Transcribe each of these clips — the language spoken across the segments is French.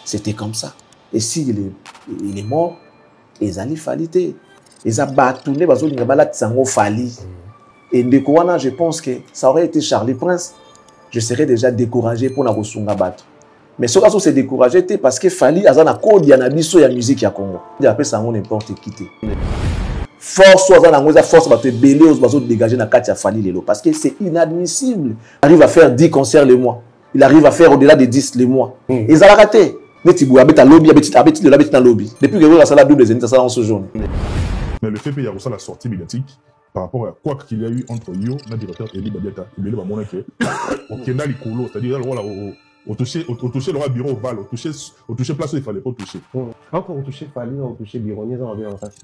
C'était comme ça. Et s'il il est mort, ils allaient faliter. Ils ont battu, et Ndekouana, je pense que ça aurait été Charlie Prince. Je serais déjà découragé pour la Rosunga battre. Mais ce cas s'est découragé parce que Fali a un code de la musique à Congo. Il appelle ça n'importe qui. Force force va te béler aux dégager dans Katia Fali Lelo parce que c'est inadmissible. Il arrive à faire 10 concerts le mois. Il arrive à faire au-delà de 10 le mois. Ils ont raté. Depuis que vous avez la double zénith, ça en ce jour. Mais le fait qu'il y a aussi la sortie médiatique par rapport à quoi qu'il y a eu entre Yo et le directeur Eli Badiata, il y a eu au Kenda Likolo, c'est-à-dire au toucher le bureau Val, au toucher place où il fallait pas toucher. Encore au toucher Fali, au toucher Bironier, on revient en face.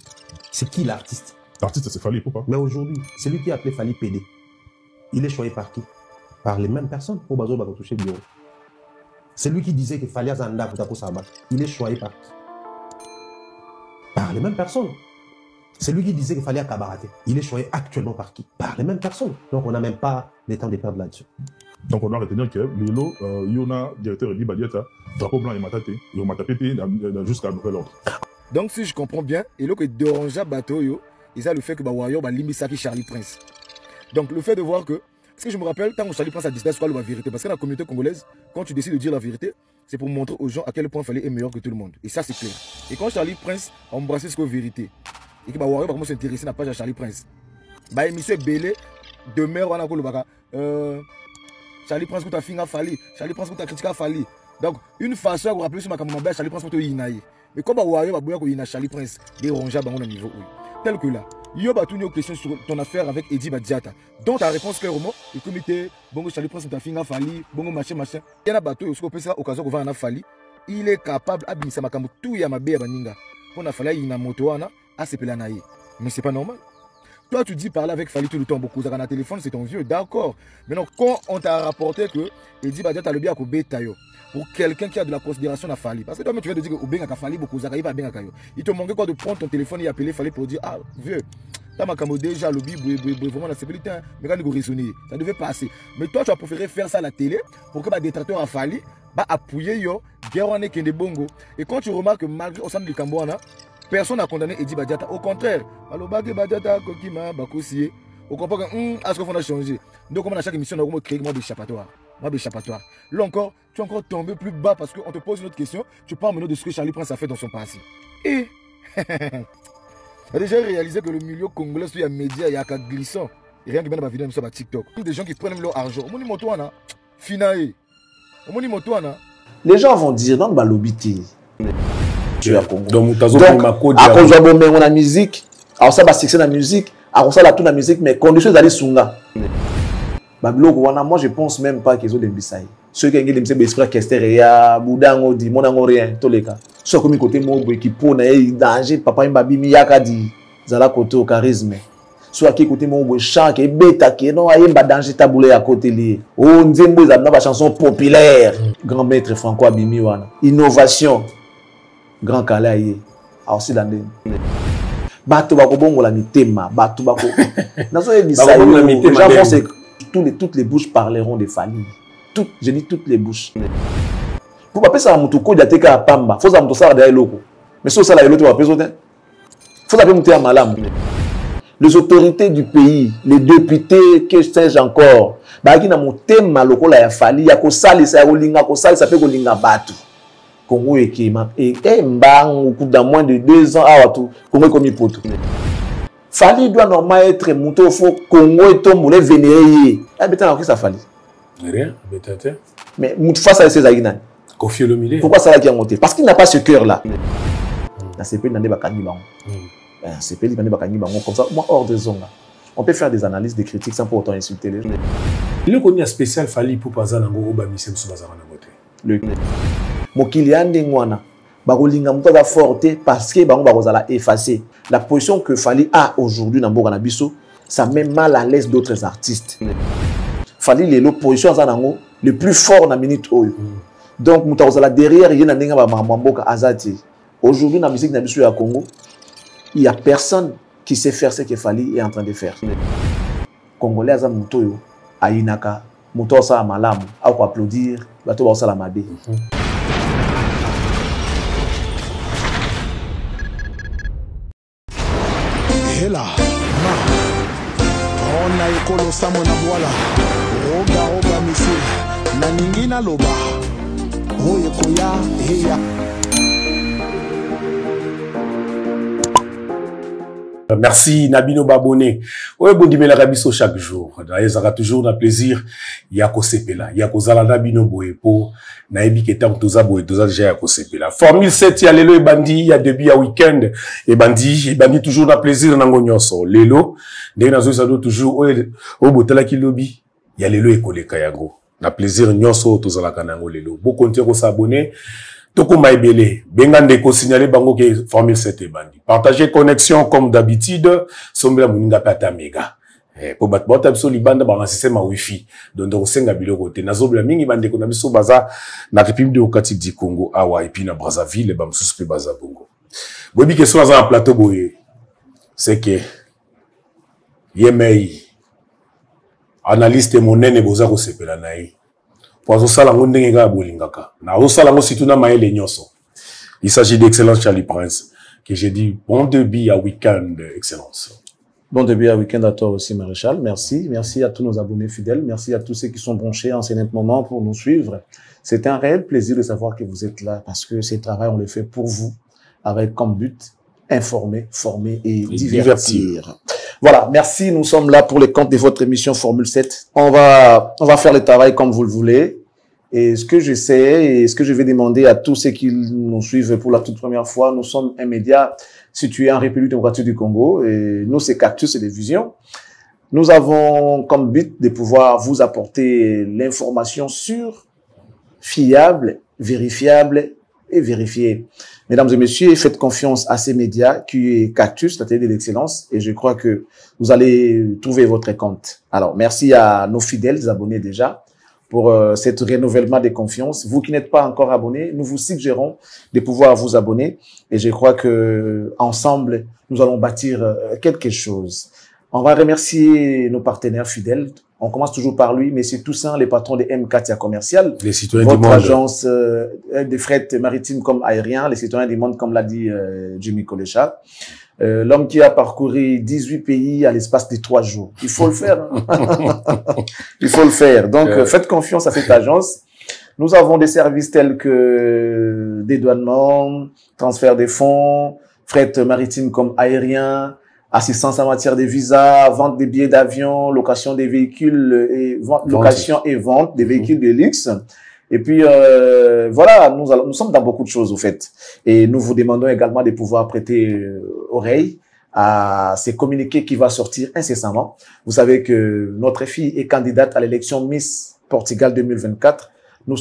C'est qui l'artiste? L'artiste, c'est Fali, pourquoi? Mais aujourd'hui, c'est lui qui a appelé Fali PD. Il est choisi par qui? Par les mêmes personnes pour Bazo va toucher Biro. C'est lui qui disait que Fali Azanda pour Sabat. Il est choisi par qui? Par les mêmes personnes. C'est lui qui disait qu'il fallait Kabaraté. Il est choisi actuellement par qui? Par les mêmes personnes. Donc on n'a même pas le temps de perdre là-dessus. Donc on doit retenir que Lilo, Yona, directeur Eli Badiata, drapeau blanc et Matapé jusqu'à nouvel ordre. Donc si je comprends bien, et là que Doranja Bateau, ils ont le fait que Warrior va limiter Charlie Prince. Donc le fait de voir que, parce que je me rappelle, tant que Charlie Prince a disparu, c'est quoi la vérité? Parce que dans la communauté congolaise, quand tu décides de dire la vérité, c'est pour montrer aux gens à quel point Fali est meilleur que tout le monde. Et ça c'est clair. Et quand Charlie Prince a embrassé ce que vérité, et que Warrior va vraiment s'intéresser à la page à Charlie Prince, bah émission Belé, demain on a encore le baga. Charlie Prince qui a fini à Fali, Charlie Prince qui a critiqué à Fali. Donc une façon de vous rappeler sur ma caméra, Charlie Prince qui a inaïe. Mais comme Warrior va bouillir qu'il y a Charlie Prince, des ronges à un niveau tel que là. Il y a une question sur ton affaire avec Eddie Badiata. Donc ta réponse clairement, le comité, bon Charlie Prince qui a fini à Fali, bon machin. Il y a un bateau, il y a occasion qu'on va en Fali. Il est capable d'abimisa makamu tout ya mabe ya baninga. Pour na Fali il na moto ana, a se pelanaye. Mais c'est pas normal. Toi, tu dis parler avec Fali tout le temps, beaucoup. Dans téléphone, c'est ton vieux, d'accord. Maintenant, quand on t'a rapporté que Eddie Badiata le bien à Betayo, pour quelqu'un qui a de la considération à Fali, parce que toi, tu viens de dire que Obenga Fali, beaucoup il va bien à Kayo. Il te manquait quoi de prendre ton téléphone et appeler Fali pour dire ah vieux, t'as ma camo déjà lobby, vraiment la sécurité, mais quand il raisonner, ça devait passer. Mais toi, tu as préféré faire ça à la télé pour que les détracteurs à Fali appuyer yo, guerre en est bongo. Et quand tu remarques que malgré au sein du Cambouana, personne n'a condamné Eddie Badiata. Au contraire, alors Badiata, Kokima, Bakossier, on comprend que à ce qu'on a changé. Donc, comme à chaque émission, on a créé moi des échappatoires. Là encore, tu es encore tombé plus bas parce qu'on te pose une autre question. Tu parles maintenant de ce que Charlie Prince a fait dans son passé. Et tu as déjà réalisé que le milieu congolais, il y a médias, il y a qu'à glissant. Et rien que bien dans ma vidéo sur TikTok. Des gens qui prennent leur argent. Finae. Les gens vont dire non, bah l'obité. Tu as Congo. Donc, à cause de la musique, alors ça va succès la musique, alors ça la tout la musique, mais condition d'aller sunga. Moi je pense même pas qu'ils ont des bisaï. Ceux qui ont des bisaï, Kester, ya Boudango di, monango rien, tous les cas. Ceux qui ont côté mobo qui pone danger, papa mbabi miyaka di, zala côté au charisme. Soit qui côté mobo chant qui bêta qui non ayemba danger taboulé à côté lié. Oh nzembo za na chanson populaire. Grand maître Franco Abimi wana. Innovation. Grand Kalaye. Alors c'est dans des bato bako bongo la mitema, bato bako. Nazo ebisa. Les gens pensent que toutes les bouches parleront de Fali. Je dis toutes les bouches. Pour pas ça mutuko diateka pamba. Faut ça muto ça derrière loko. Mais si ça la l'autre va peser. Faut ça monter à malam. Les autorités du pays, les députés, que sais-je encore, bah qui na motema loko la ya Fali ya ko sali sa rolinga ko sali ça fait ko linga bato. Congo et qui mbang au coup d'un moins de 2 ans à tout Congo comme il poto. Fali doit normalement être monté au fond Congo et tout moulé vénéré. Ah mais t'as ça Fali. Rien, mais face à ces aïnan. Kofi Olomide. Pourquoi ça là qui a monté? Parce qu'il n'a pas ce cœur là. Dans ces pays n'andé bakani bango. Ces pays n'andé bakani bango comme ça moi hors de zone là. On peut faire des analyses, des critiques sans pour autant insulter les gens. Le connu a spécial Fali pour pas zanango oba misem subazana moté. Le mokili ande ngwana bakolinga muto za forte parce que bango bakozala effacer la position que Fali a aujourd'hui dans Boka na biso, ça met mal à l'aise d'autres artistes. Fali l'opposition za nango le plus fort na minute oyo. Donc muto kozala derrière yena ndenga ba Mboka azati. Aujourd'hui dans la musique na biso ya Congo, il y a personne qui sait faire ce que Fali est en train de faire. Congolais za muto yo ayinaka muto sa malamu au applaudir bato ba sa la mabe. Hela, ma, ona ekolo samo na voila, roga misi, na ningina loba, oye koya, heya. Merci Nabino Babone. Ouais, bon dimela rabiso chaque jour. D'ailleurs, ça a toujours un plaisir. Yako sepela, yako zala Nabino boepo. Naebi ketam toza boe toza déjà yako sepela. Formule 7 ya lelo e bandi ya début ya week-end e bandi toujours na plaisir nango nyonso. Lelo ndenge nazo sado toujours o botela ki lobby ya lelo e koleka yango. Na plaisir nyonso tozala kanango lelo. Bo continuer ko s'abonner. Toko maibele, bengande ko signaler bango ke Formule 7 et bandi. Partagez connexion comme d'habitude, sombela muninga pata mega. Po batbota biso libanda ba système wifi. Donc senga biloko te nazobla mingi bande ko na biso baza na République démocratique du Congo awa et puis na Brazzaville ba msusu pe baza bongo. Bobi question dans un plateau boye. C'est que yemei analyste monene boza ko sepela nayi. Il s'agit d'Excellence Charlie Prince, que j'ai dit bon début à week-end, Excellence. Bon début à week-end à toi aussi, Maréchal. Merci. Merci à tous nos abonnés fidèles. Merci à tous ceux qui sont branchés en ce moment pour nous suivre. C'est un réel plaisir de savoir que vous êtes là parce que ce travail, on le fait pour vous, avec comme but informer, former et divertir. Voilà, merci. Nous sommes là pour les comptes de votre émission Formule 7. On va faire le travail comme vous le voulez. Et ce que j'essaie et ce que je vais demander à tous ceux qui nous suivent pour la toute première fois, nous sommes un média situé en République démocratique du Congo et nous, c'est Cactus Télévision. Nous avons comme but de pouvoir vous apporter l'information sûre, fiable, vérifiable et vérifiée. Mesdames et messieurs, faites confiance à ces médias qui est Cactus, la télé de l'excellence, et je crois que vous allez trouver votre compte. Alors, merci à nos fidèles abonnés déjà pour cet renouvellement de confiance. Vous qui n'êtes pas encore abonnés, nous vous suggérons de pouvoir vous abonner, et je crois que ensemble, nous allons bâtir quelque chose. On va remercier nos partenaires fidèles. On commence toujours par lui, mais c'est Toussaint, les patrons de M4 Commercial. Les citoyens votre du monde. Agence de fret maritime comme aérien, les citoyens du monde, comme l'a dit Jimmy Kolecha. L'homme qui a parcouru 18 pays à l'espace de 3 jours. Il faut le faire. Hein. Il faut le faire. Donc, faites confiance à cette agence. Nous avons des services tels que dédouanement, transfert des fonds, fret maritime comme aérien, assistance en matière de visa, vente des billets d'avion, location des véhicules et location et vente des véhicules de luxe. Et puis voilà, nous sommes dans beaucoup de choses au fait. Et nous vous demandons également de pouvoir prêter oreille à ces communiqués qui va sortir incessamment. Vous savez que notre fille est candidate à l'élection Miss Portugal 2024. Nous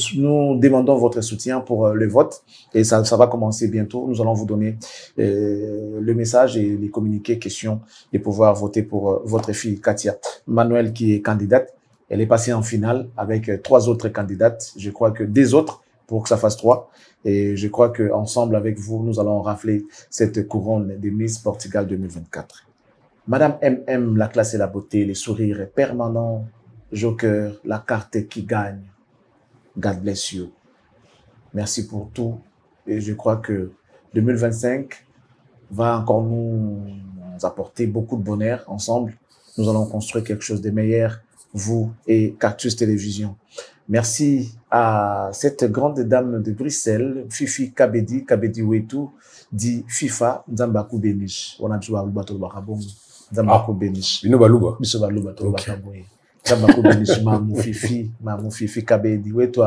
demandons votre soutien pour le vote et ça va commencer bientôt. Nous allons vous donner le message et les communiqués questions de pouvoir voter pour votre fille Katia Manuel qui est candidate. Elle est passée en finale avec 3 autres candidates. Je crois que des autres pour que ça fasse 3. Et je crois que ensemble avec vous, nous allons rafler cette couronne de Miss Portugal 2024. Madame MM, la classe et la beauté, les sourires permanents, Joker, la carte qui gagne. God bless you. Merci pour tout. Et je crois que 2025 va encore nous apporter beaucoup de bonheur ensemble. Nous allons construire quelque chose de meilleur, vous et Cactus Télévision. Merci à cette grande dame de Bruxelles, Fifi Kabedi Wetu, dit FIFA, Nzambaku Benish. On a joué à Lubato Barabon, Nzambaku Benish. Bino Baluba. Biso Baluba to Bakaboye. Nzambaku Benish, Mamou Fifi Kabedi Wetu.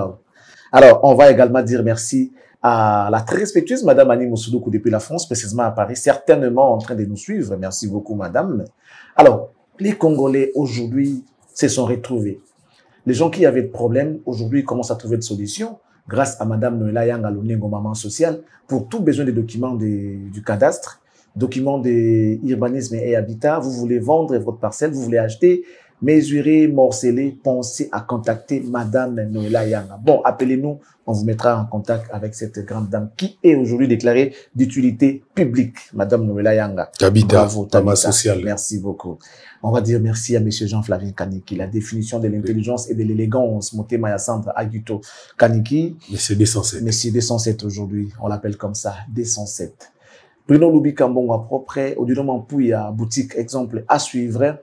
Alors, on va également dire merci à la très respectueuse Madame Annie Moussoudoukou depuis la France, précisément à Paris, certainement en train de nous suivre. Merci beaucoup, Madame. Alors, les Congolais aujourd'hui se sont retrouvés. Les gens qui avaient des problèmes, aujourd'hui, commencent à trouver des solutions grâce à Madame Noëlla Yang Alonengo, maman sociale, pour tout besoin des documents du cadastre, documents d'urbanisme et habitat. Vous voulez vendre votre parcelle, vous voulez acheter, mesurez, morcelez, pensez à contacter Madame Noëlla Yanga. Bon, appelez-nous, on vous mettra en contact avec cette grande dame qui est aujourd'hui déclarée d'utilité publique, Madame Noëlla Yanga. Tabita, Bravo, Tabita. Social. Merci beaucoup. On va dire merci à Monsieur Jean-Flavien Kaniki, la définition de l'intelligence et de l'élégance, Motema Yassandra Aguto Kaniki. Monsieur D107. Monsieur D107 aujourd'hui, on l'appelle comme ça, D107. Bruno Loubi Kambongo propre, Odiloma Pouya, boutique, exemple à suivre.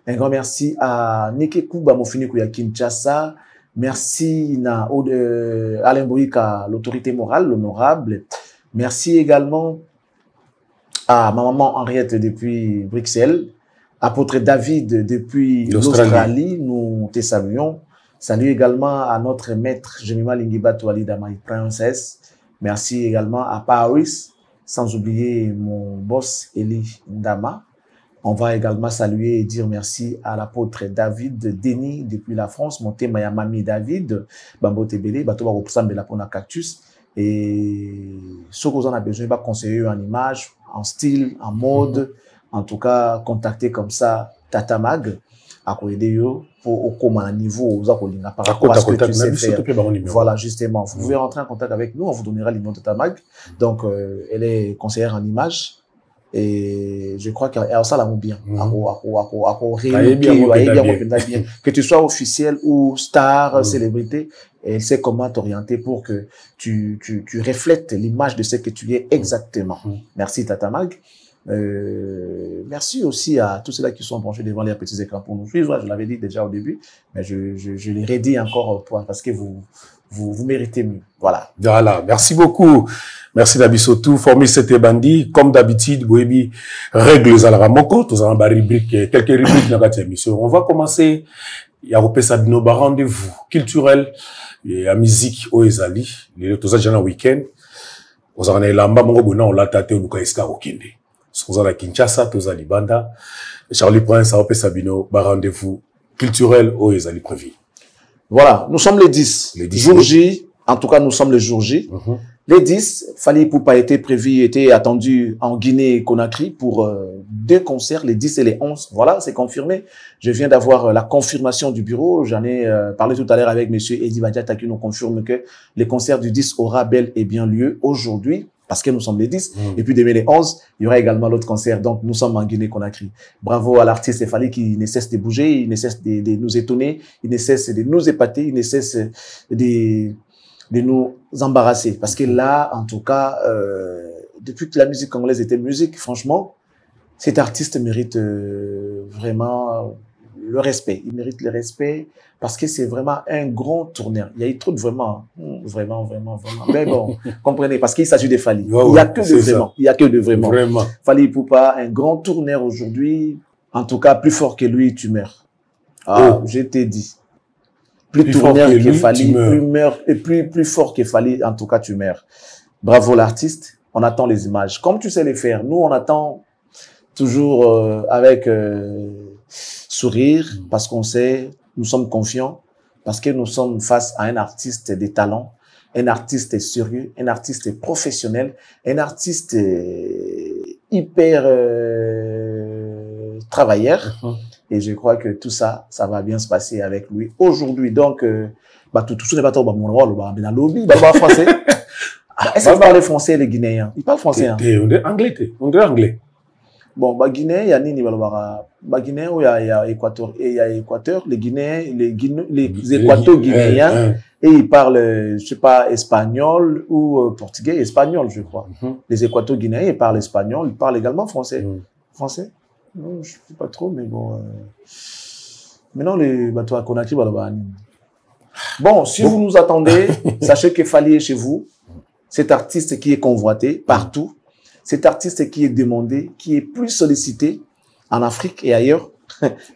Un grand merci à Nike Kuba Mofini Kuya Kinshasa. Merci à Alain Boïka, l'autorité morale, l'honorable. Merci également à ma maman Henriette depuis Bruxelles. Apôtre David depuis l'Australie, nous te saluons. Salut également à notre maître Jemima Lingibato Alida My Princess. Merci également à Paris, sans oublier mon boss Eli Ndama. On va également saluer et dire merci à l'apôtre David Denis depuis la France, mon thème à Mami David, Bambo Tebele, Batoba Ropsambela Pona Cactus. Et ce que vous en avez besoin, il va conseiller en image, en style, en mode. En tout cas, contactez comme ça Tata Mag à Koyedeyo pour au commun niveau par rapport à ce que tu sais faire. Voilà, justement. Vous pouvez rentrer en contact avec nous, on vous donnera le numéro de Tata Mag. Donc, elle est conseillère en image. Et je crois qu'elle a ça là bien. Que tu sois officiel ou star, célébrité, elle sait comment t'orienter pour que tu reflètes l'image de ce que tu es exactement. Merci Tata Mag. Merci aussi à tous ceux-là qui sont branchés devant les petits écrans pour nous suivre. Je l'avais dit déjà au début, mais je l'ai redit encore parce que vous méritez mieux. Voilà. Voilà. Merci beaucoup. Merci d'Abisotou. Formule c'était bandi. Comme d'habitude, Boebi, règles à la Ramoko. Tous en bas rubrique, quelques rubriques dans cette émission. On va commencer. Il y a repé Sabino, rendez-vous culturel, et à musique, au Ezali. Les autres gens en week-end. Aux en Lamba, mon gars, on l'a tâté au Bukaïska au Kinde. Sur la Kinshasa, tous à Libanda. Charlie Prince, Aopé Sabino, rendez-vous culturel au Ezali prévu. Voilà, nous sommes les 10. Les 10 jour J, en tout cas, nous sommes le jour J. Les 10, Fally Ipupa était prévu, était attendu en Guinée-Conakry pour 2 concerts, les 10 et les 11. Voilà, c'est confirmé. Je viens d'avoir la confirmation du bureau. J'en ai parlé tout à l'heure avec monsieur Eddie Badiata qui nous confirme que les concerts du 10 aura bel et bien lieu aujourd'hui. Parce que nous sommes les 10. Et puis demain les 11, il y aura également l'autre concert. Donc nous sommes en Guinée-Conakry. Bravo à l'artiste Fally qui ne cesse de bouger, il ne cesse de nous étonner, il ne cesse de nous épater, il ne cesse de nous embarrasser. Parce que là, en tout cas, depuis que la musique congolaise était musique, franchement, cet artiste mérite vraiment le respect. Il mérite le respect parce que c'est vraiment un grand tourneur. Il y a eu trop de vraiment. Mais bon, comprenez, parce qu'il s'agit de Fally. Il n'y a que de vraiment. Il y a que de vraiment. Fally Ipupa, un grand tourneur aujourd'hui. En tout cas, plus fort que lui, tu meurs. Ah, je t'ai dit. Plus tourneur que Fally, plus fort que Fally, en tout cas, tu meurs. Bravo l'artiste. On attend les images. Comme tu sais les faire, nous, on attend toujours avec sourire, parce qu'on sait, nous sommes confiants, parce que nous sommes face à un artiste de talent, un artiste sérieux, un artiste professionnel, un artiste hyper travailleur. Et je crois que tout ça, ça va bien se passer avec lui aujourd'hui. Donc, tout ce n'est pas trop français. Est-ce qu'il parle français, les Guinéens? Il parle français. On est anglais. Bon, Guinée, il y a Nini Balobara. Guinée, il y a Équateur. Et il y a Équateur, les Guinéens, les Équato-Guinéens, et ils parlent, je sais pas, espagnol ou portugais, espagnol, je crois. Les Équato-Guinéens, ils parlent espagnol, ils parlent également français. Français? Non, je sais pas trop, mais bon. Maintenant, les bateaux à Conakry, Balobara. Bon, si vous nous attendez, sachez que Fally est chez vous. Cet artiste qui est convoité partout. Cet artiste qui est demandé, qui est plus sollicité en Afrique et ailleurs,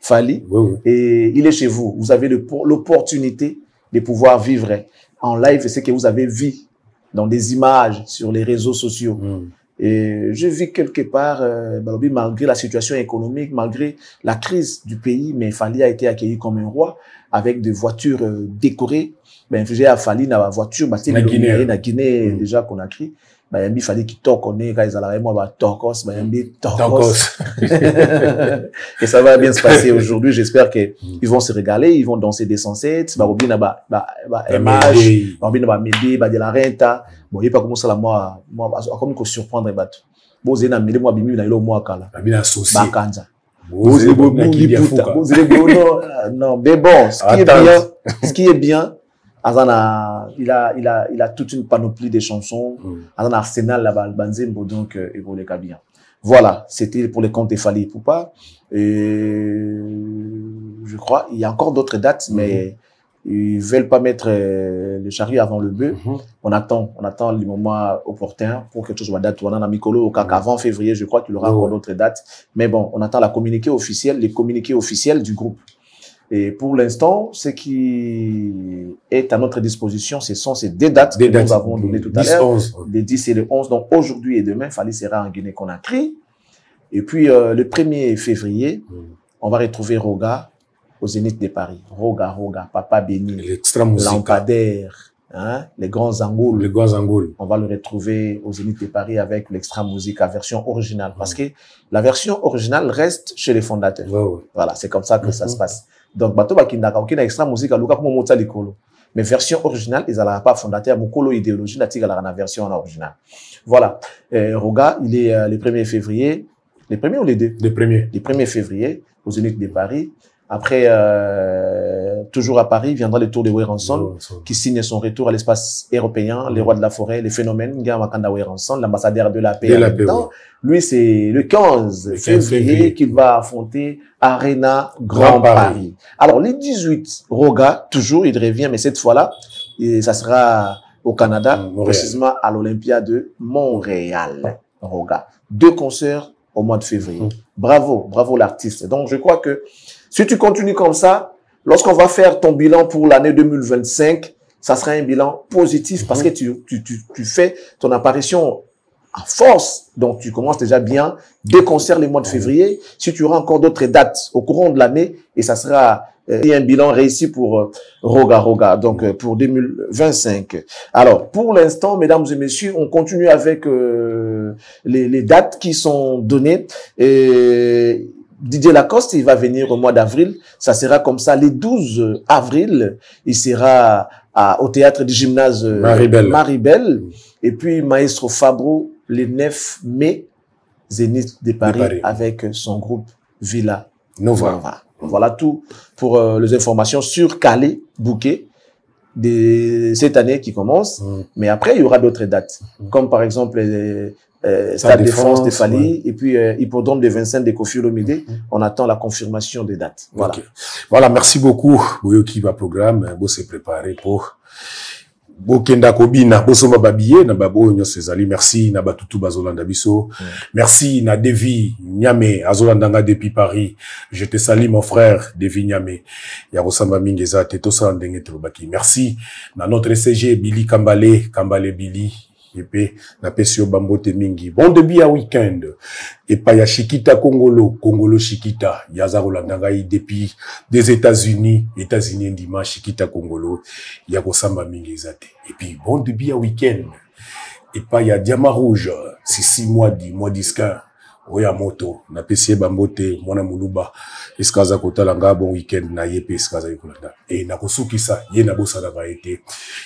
Fally, et il est chez vous. Vous avez l'opportunité de pouvoir vivre en live ce que vous avez vu dans des images sur les réseaux sociaux. Et je vis quelque part, malgré la situation économique, malgré la crise du pays, mais Fally a été accueilli comme un roi avec des voitures décorées. J'ai à Fally, la voiture, la Guinée déjà Conakry. il fallait qu'ils toquent, quand ils allaient moi, tokos, tokos. Et ça va bien se passer aujourd'hui. J'espère qu'ils vont se régaler, ils vont danser des sunsets, image, de la renta. Bon, il n'y a pas comment ça, moi, comme qu'on surprendre, bon, c'est un moi, bimi, na ilo moi, kala. Bien associé. Bakanja. Non, mais bon, ce qui est bien, il a toute une panoplie de chansons, un arsenal là-bas, donc, il voulait bien. Voilà, c'était pour les contes de Fally Ipupa. Et je crois, il y a encore d'autres dates, mais ils veulent pas mettre le chariot avant le bœuf. On attend le moment opportun pour quelque chose de date. On a Mikolo avant février, je crois qu'il y aura encore d'autres dates. Mais bon, on attend les communiqués officiels du groupe. Et pour l'instant, ce qui est à notre disposition, ce sont ces deux dates que nous avons données tout à l'heure. Les 10 et le 11. Donc aujourd'hui et demain, Fally sera en Guinée-Conakry. Et puis le 1er février, on va retrouver Roga au Zénith de Paris. Roga, Papa Béni, Lampadaire, hein, les grands Angoules. On va le retrouver au Zénith de Paris avec l'Extra Musica version originale. Parce que la version originale reste chez les fondateurs. Voilà, c'est comme ça que ça se passe. Donc, bateau bakindaka okina Extra Musica luka comme mota likolo. Mais version originale, ils n'allaient pas fondateur mukolo idéologie na tigala na version originale. Voilà. Roga, il est le 1er février. Les premiers ou les deux? Les premiers. Les 1er février aux Zénith de Paris. Après, toujours à Paris, viendra le tour de Werenson, qui signe son retour à l'espace européen, les rois de la forêt, les phénomènes, Ngamakanda Werenson, l'ambassadeur de la paix. Lui, c'est le 15 février qu'il va affronter Arena Grand Paris. Alors, les 18, Roga, toujours, il revient, mais cette fois-là, ça sera au Canada, précisément à l'Olympia de Montréal. Roga. 2 concerts au mois de février. Bravo l'artiste. Donc, je crois que si tu continues comme ça, lorsqu'on va faire ton bilan pour l'année 2025, ça sera un bilan positif parce que tu fais ton apparition à force. Donc, tu commences déjà bien. 2 concerts le mois de février. Si tu auras encore d'autres dates au courant de l'année, et ça sera un bilan réussi pour Roga. Donc, pour 2025. Alors, pour l'instant, mesdames et messieurs, on continue avec les dates qui sont données. Didier Lacoste, il va venir au mois d'avril. Ça sera comme ça. Le 12 avril, il sera au théâtre du gymnase Maribel. Et puis, Maestro Fabro, le 9 mai, Zénith de Paris, avec son groupe Villa Nova. Voilà tout pour les informations sur Calais, Bouquet, de cette année qui commence. Mais après, il y aura d'autres dates. Comme par exemple, Stade de France de Fally, et puis Hippodrome de Vincent de Kofi Olomide. On attend la confirmation des dates. Voilà. Voilà, merci beaucoup. Boyoki va programme, bo se préparer pour Bokenda Kobina, Bosoma Babiye, na babo nyo Cezali. Merci na batutu bazolanda biso. Merci na Devi Nyame azolandanga depuis Paris. Je te salue mon frère Devi Nyame. Ya Rosamba Mingeza Tetosa ndenge tobaki. Merci na notre CG Billy Kambale Billy. Et puis, na pesio bambote mingi. Bon début à week-end. Et pas ya Chiquita Congolo Chiquita. Yaza Rolandangaï depuis des États-Unis ndima Chiquita Congolo. Yako samba mingi zate. Et puis, bon début à week-end. Et pas ya Diamant Rouge. C'est 6 mois d'isquin. Oya moto. Na pesie bambote, mwana muluba. Eskaza kotalanga bon week-end na yepe eskaza yikulanda. Et na kosukisa, ye na bosa na été.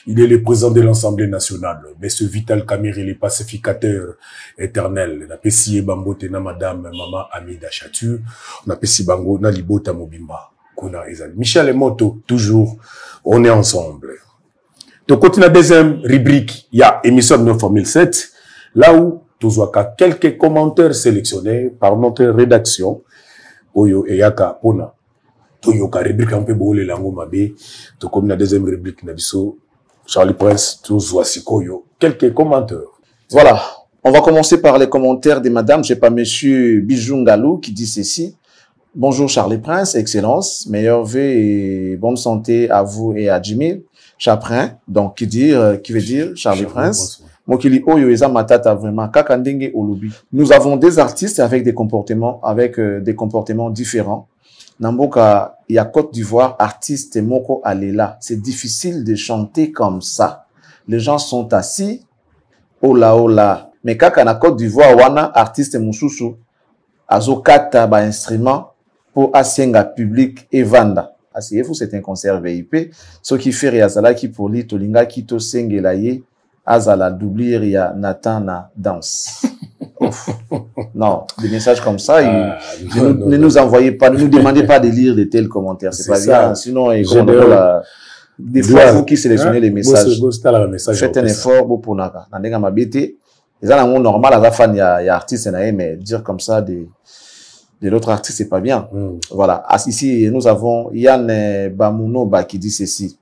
Il est le président de l'Assemblée nationale. Mais ce Vital Kamerhe, le pacificateur éternel. Na pesie bambote na madame, maman Amida Chatu. Na pesie bango na libota mobimba. Kuna ezali. Michel et Moto, toujours, on est ensemble. Donc, continue la deuxième rubrique. Il y a émission 9007. Là où, Tozoaka, quelques commentaires sélectionnés par notre rédaction. Oyo eyaka pona. Toyoka rubrique un peu bolé lango mabe. To comme la deuxième rubrique nabiso. Charlie Prince, Tozoa Sikoyo. Quelques commentaires. Voilà. On va commencer par les commentaires des madames. J'ai pas monsieur Bijungalou qui dit ceci. Bonjour Charlie Prince, excellence, meilleurs vœux et bonne santé à vous et à Jimmy Chaprin. Donc qui veut dire Charlie Prince. Mokili Oyo Eza Matata vraiment Kakandenge Olubi. Nous avons des artistes avec des comportements différents. Namboka, il y a Côte d'Ivoire, artiste Moko Alela. C'est difficile de chanter comme ça. Les gens sont assis. Ola ola, mais kaka na Côte d'Ivoire wana artiste mususu azokata ba instrument pour asenga public et vanda. Asseyez-vous, c'est un concert VIP. Ce qui fait Riazala qui pour lui tolinga qui to sengela ye azala doublir ya Nathan na danse. Non, des messages comme ça, ne nous envoyez pas, ne nous demandez pas de lire de tels commentaires, c'est pas bien. Sinon, des fois, vous qui sélectionnez les messages, faites un effort pour naka. Nandega mabete, les gens normal, à la fin, il y a artistes, mais dire comme ça de l'autre artiste, c'est pas bien. Voilà. Ici, nous avons Yann Bamunoba qui dit ceci.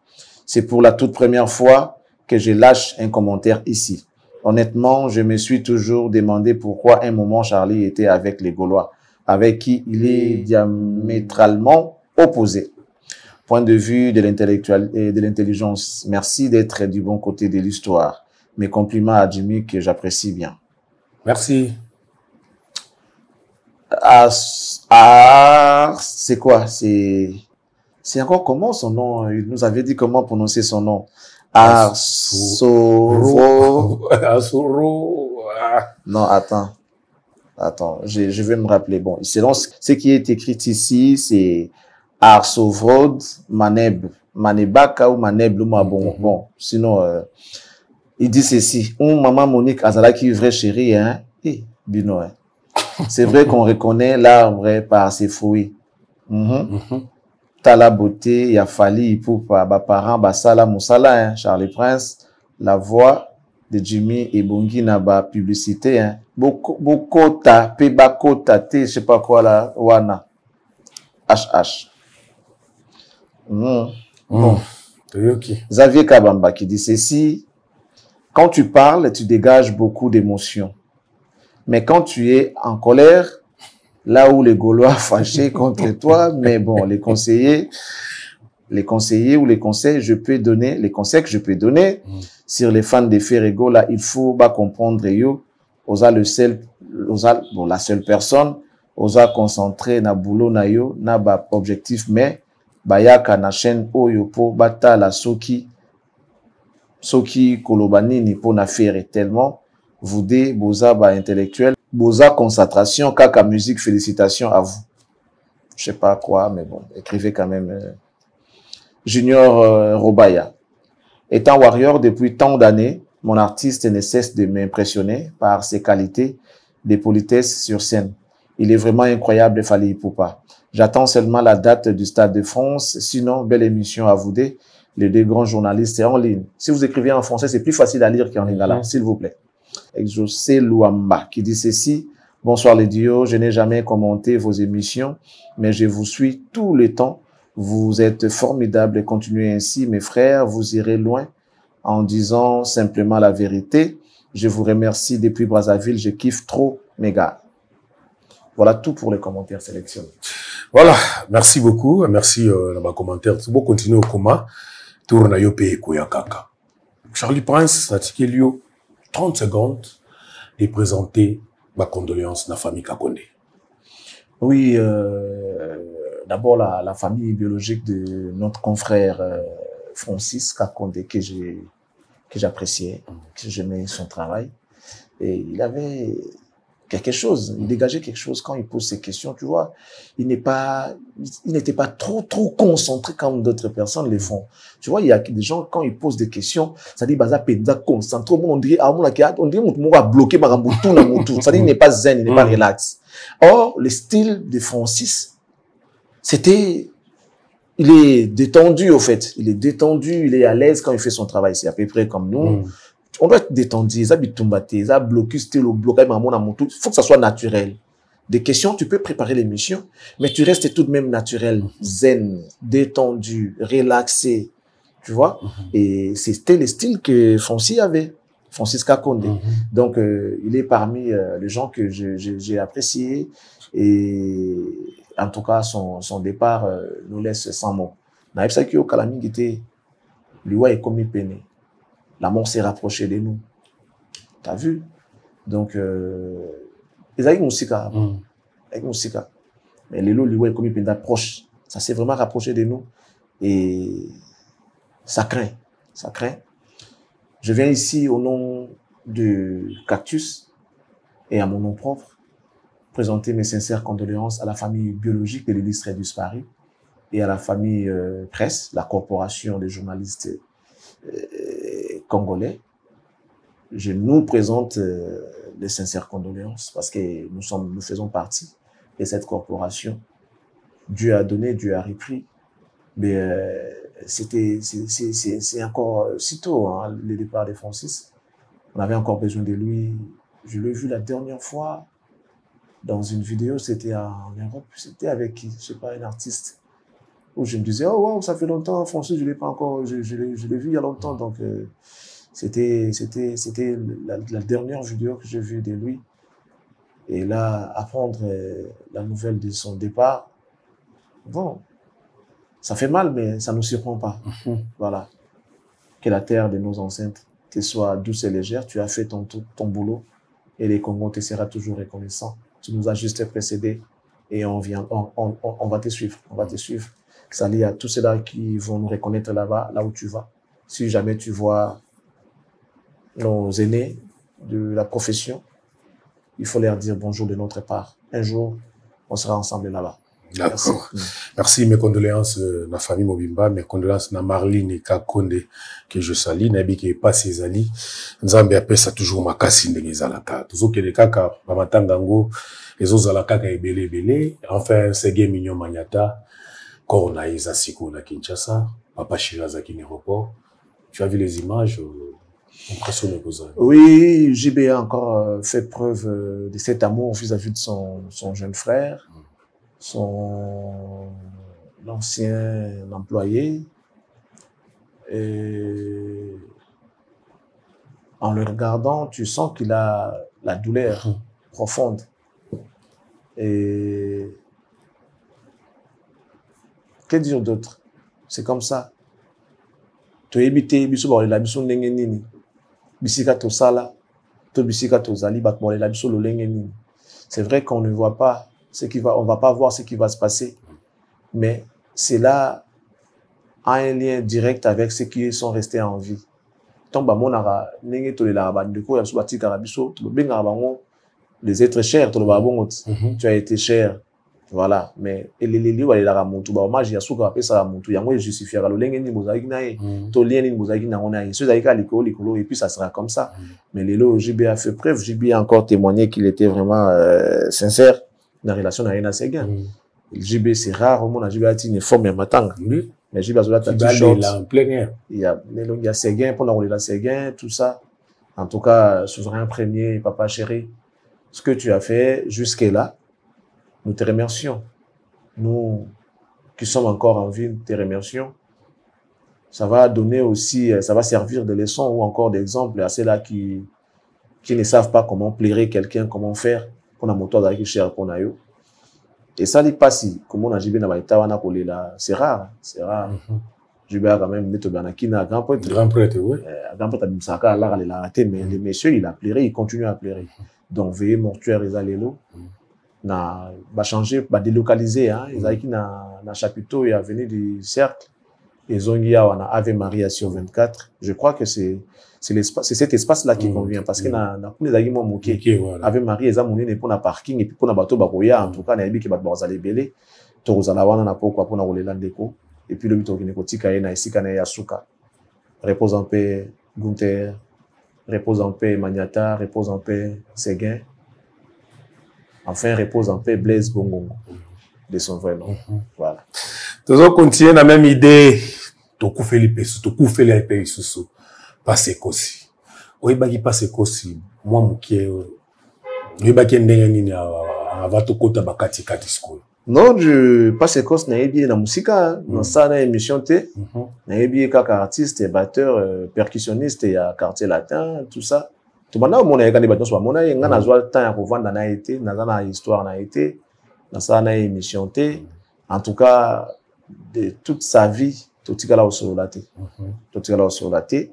C'est pour la toute première fois que je lâche un commentaire ici. Honnêtement, je me suis toujours demandé pourquoi un moment Charlie était avec les Gaulois, avec qui il est diamétralement opposé. Point de vue de l'intellectuel et de l'intelligence, merci d'être du bon côté de l'histoire. Mes compliments à Jimmy que j'apprécie bien. Merci. C'est quoi? C'est encore comment son nom? Il nous avait dit comment prononcer son nom. Arsoro. Non, attends, je vais me rappeler. Bon, selon ce qui est écrit ici, c'est Arsovrod Maneb, Manebaka ou Maneb, bon, sinon, il dit ceci. Maman Monique Azalaki, vraie chérie, hein, Bino, hein. C'est vrai qu'on reconnaît l'arbre par ses fruits. T'as la beauté, il a fallu pour parents, Basala Moussala, hein, Charlie Prince, la voix de Jimmy et Bongi Naba publicité, hein. Bokota, Pebakota, je sais pas quoi là, Wana. HH. Bon. Xavier Kabamba qui dit ceci. Quand tu parles, tu dégages beaucoup d'émotions. Mais quand tu es en colère, là où les Gaulois fâchés contre toi, mais bon, les conseils ou les conseils que je peux donner sur les fans de Ferrego, là, il faut pas comprendre yo, la seule personne, osa concentrer na boulot na yo, na ba objectif, mais bayaka na chaîne oyo po bata la soki kolobani ni po na faire tellement, vous de boza ba intellectuel, boza concentration, kaka musique, félicitations à vous. Je sais pas quoi, mais bon, écrivez quand même. Junior Robaya. Étant warrior depuis tant d'années, mon artiste ne cesse de m'impressionner par ses qualités de politesse sur scène. Il est vraiment incroyable, Fally Ipupa. J'attends seulement la date du Stade de France. Sinon, belle émission à vous deux. Les deux grands journalistes en ligne. Si vous écrivez en français, c'est plus facile à lire qu'en lingala, s'il vous plaît. José Luamba qui dit ceci. Bonsoir les duos, je n'ai jamais commenté vos émissions, mais je vous suis tout le temps. Vous êtes formidables et continuez ainsi, mes frères, vous irez loin en disant simplement la vérité. Je vous remercie depuis Brazzaville, je kiffe trop mes gars. Voilà tout pour les commentaires sélectionnés. Voilà, merci beaucoup, merci dans ma commentaire. C'est bon, continuer au coma. Tourne à Yopé Koyakaka. Charlie Prince, Natikelio, 30 secondes de présenter ma condoléance à la famille Kakonde. Oui, d'abord la famille biologique de notre confrère Francis Kakonde que j'appréciais, que j'aimais son travail. Et il avait quelque chose, il dégageait quelque chose quand il pose ses questions, tu vois. Il n'était pas trop concentré comme d'autres personnes le font. Tu vois, il y a des gens, quand ils posent des questions, ça dit, baza peda concentré, on dirait, on a bloqué, ça dit, il n'est pas zen, il n'est pas relax. Or, le style de Francis, il est détendu, au fait. Il est détendu, il est à l'aise quand il fait son travail. C'est à peu près comme nous. On doit être détendu, ça bitumbaté, ça blocus, le blocage, il faut que ça soit naturel. Des questions, tu peux préparer l'émission, mais tu restes tout de même naturel, zen, détendu, relaxé, tu vois. Et c'était le style que Francis avait, Francis Kakonde. Donc, il est parmi les gens que j'ai appréciés et en tout cas, son départ nous laisse sans mots. Naïpsaki au Kalami était, lui, est comme il peiné. La mort s'est rapprochée de nous. T'as vu? Donc, ils avaient Moussika. Avec Moussika. Mais les lots, lui, comme il proche. Ça s'est vraiment rapproché de nous. Et ça craint. Ça craint. Je viens ici au nom de Cactus, et à mon nom propre, présenter mes sincères condoléances à la famille biologique de l'illustre disparu et à la famille presse, la corporation des journalistes congolais. Je nous présente les sincères condoléances parce que nous faisons partie de cette corporation. Dieu a donné, Dieu a repris. Mais c'est encore si tôt, hein, le départ de Francis. On avait encore besoin de lui. Je l'ai vu la dernière fois dans une vidéo, c'était en Europe, c'était avec qui? Je sais pas, un artiste. Où je me disais, oh wow, ça fait longtemps, Francis, je l'ai pas encore, je l'ai vu il y a longtemps. Donc, c'était la dernière vidéo que j'ai vue de lui. Et là, apprendre la nouvelle de son départ, bon, ça fait mal, mais ça ne nous surprend pas. Voilà. Que la terre de nos ancêtres te soit douce et légère. Tu as fait ton boulot et les Congos te sera toujours reconnaissant. Tu nous as juste précédé et on va te suivre. On va te suivre. Ça lie à tous ceux-là qui vont nous reconnaître là-bas, là où tu vas. Si jamais tu vois nos aînés de la profession, il faut leur dire bonjour de notre part. Un jour, on sera ensemble là-bas. D'accord. Merci. Mes condoléances à la famille Mobimba, mes condoléances à Marlene et Kakonde que je salue, Nabi qui est pas ses alliés. Nzambe appelle ça toujours makasi ndenge zalaka. Toujours que les kaka, bamatangango, les autres zalaka ka ebele. Enfin, c'est game mignon Maniata, Corona Isa Siko na Kinshasa, Papa Shiraza qui aéroport. Tu as vu les images? Impressionné que ça. Oui, JB a encore fait preuve de cet amour vis-à-vis de son jeune frère. Son ancien employé, et en le regardant, tu sens qu'il a la douleur profonde. Et que dire d'autre? C'est comme ça. Tu éviter biso la biso ndenge nini. Bisika to sala, to bisika to zali bat la biso lo ndenge nini. C'est vrai qu'on ne voit pas on va pas voir ce qui va se passer, mais c'est là a un lien direct avec ceux qui sont restés en vie. Donc, les êtres chers, tu as été cher, voilà, mais et puis ça sera comme ça. Mais Lelo, JB a fait preuve, JB a encore témoigné qu'il était vraiment sincère. La relation n'a rien à Séguin. JB, c'est rare, au monde, JB a une forme matang. Mais JB a besoin de t-shirt. Il y a Séguin, pour enrouler la Séguin, tout ça. En tout cas, souverain premier, papa chéri, ce que tu as fait jusque-là, nous te remercions. Nous qui sommes encore en vie, te remercions. Ça va donner aussi, ça va servir de leçon ou encore d'exemple à ceux-là qui ne savent pas comment plairer quelqu'un, comment faire. On a moteur d'arriver cher pour nayo. Et ça n'est pas si, comme on a JB là, c'est rare, c'est rare. JB a quand même mis Banakina, grand prêtre. Grand prêtre, oui. Grand prêtre Msaka, là, il a raté, mais les messieurs, il a pleuré, il continue à pleurer. Donc, veillez mortuaire, ils allaient là. Va changer, va délocaliser, hein. Ils allaient na chapiteau, il a venu du cercle. Ils ont dit, on a Ave Maria sur 24. Je crois que c'est cet espace-là qui convient, parce que na les arguments moqués. Ave Maria, ils ont monné pour na parking, et puis pour na bateau bakoya, en tout cas, na ebi qui bat bazali belé. Torozala wana na poko, pour na rouler l'andeko. Et puis le but qui nécotique na ici kana yasuka. Repose en paix, Gunther. Repose en paix, Maniata. Repose en paix, Séguin. Enfin, repose en paix, Blaise Bongongo. De son vrai nom. Voilà. Toujours continuer la même idée. Toku Felipe, Toku Felipe Isusu. Passe kosi. Oibaki passe kosi. Moi mukie. Oibaki ndenge nini avato kota bakati kati school. Non, je passe kosi na ebi na musika, dans ça na émission té. Na ebi kaka artiste, batteur, percussionniste ya quartier latin, tout ça. Tout bana mon na ekani batteur so mona nga na zwa temps ya kovanda na été, na na histoire na été. Dans ça na émission té. En tout cas, de toute sa vie, tout ce au solaté. Tout ce au solaté.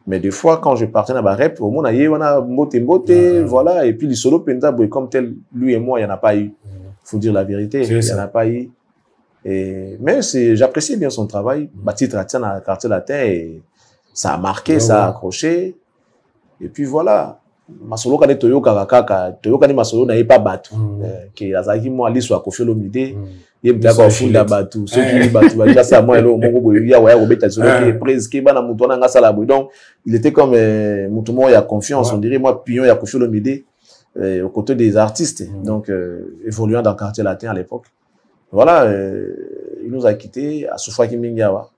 Mais des fois, quand je partais dans ma rep, au monde, il y a mbote, voilà, et puis les solo penda, comme tel, lui et moi, il n'y en a pas eu. Faut dire la vérité, il n'y en a pas eu. Mais j'apprécie bien son travail. Bâti Tratien dans le quartier latin, et ça a marqué, ça a accroché. Et puis voilà. masolo kane toyoka kaka toyoka ni masolo na pas batu que azaki moi ali soit Koffi Olomide ye mtaka ofunda batu ceux qui batu ba déjà ça moi elo mongo boyo ya wa robeta solo qui prise qui bana mutu na ngasa la boy donc il était comme mutu mo ya confiance on dirait moi pion ya Koffi Olomide aux côtés des artistes donc évoluant dans le quartier latin à l'époque voilà il nous a quitté à Soufaki Mingawa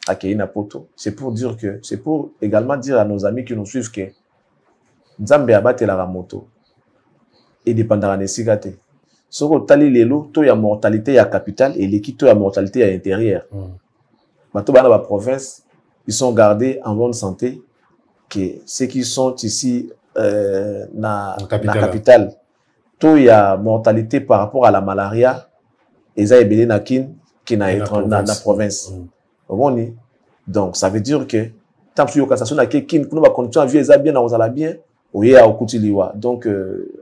à Keina Poto c'est pour dire que c'est pour également dire à nos amis qui nous suivent que Nzambe abate la moto et dépendra de sigate. Soko tali lelo to ya mortalité ya capitale et l'équipe to ya mortalité ya intérieur. Bato bana ba province ils sont gardés en bonne santé que ceux qui sont ici na capitale to ya mortalité par rapport à la malaria eza ebele na kin qui na province. Omoni donc ça veut dire que tant que yoka ça na kin pour ba condition vie eza bien na ozala bien. Donc,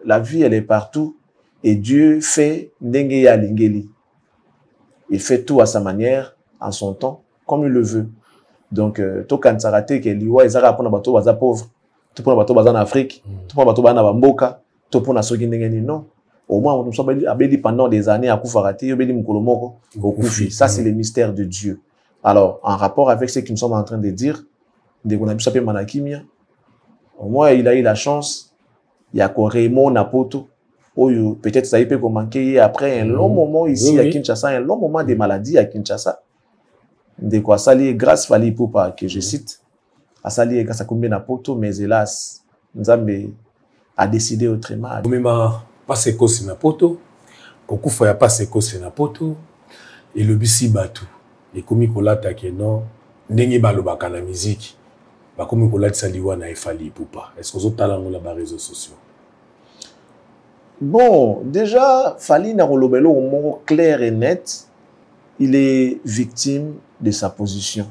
la vie, elle est partout. Et Dieu fait ndenge ya lingeli. Il fait tout à sa manière, en son temps, comme il le veut. Donc, to kan sarate ke liwa ezara pona bato baza pauvre, to pona bato baza en Afrique, to pona bato baza na mboka, to pona soki ndenge ni non. Au moins, on soit abeli pendant des années à kufarate, yobeli mkolomoko, au kufi. Ça, c'est le mystère de Dieu. Alors, en rapport avec ce que nous sommes en train de dire, de qu'on a pu s'appeler Manakimia, au moins, il a eu la chance. Il y a Raymond Napoto. Peut-être ça peut manquer après un long moment ici à Kinshasa, un long moment de maladie à Kinshasa. De quoi sali grâce Fali Poupa que je cite. À sali grâce à combien Napoto, mais hélas, Nzambe a décidé autrement. Même pas ce que c'est Napoto. Beaucoup fois pas ce que c'est Napoto. Et le bisi batu. Et comme il a attaqué non, n'engi balobaka na musique. Comme on l'a dit, na Fali Poupa. Est-ce que vous avez les réseaux sociaux? Bon, déjà, Fali n'a pas au mot clair et net. Il est victime de sa position.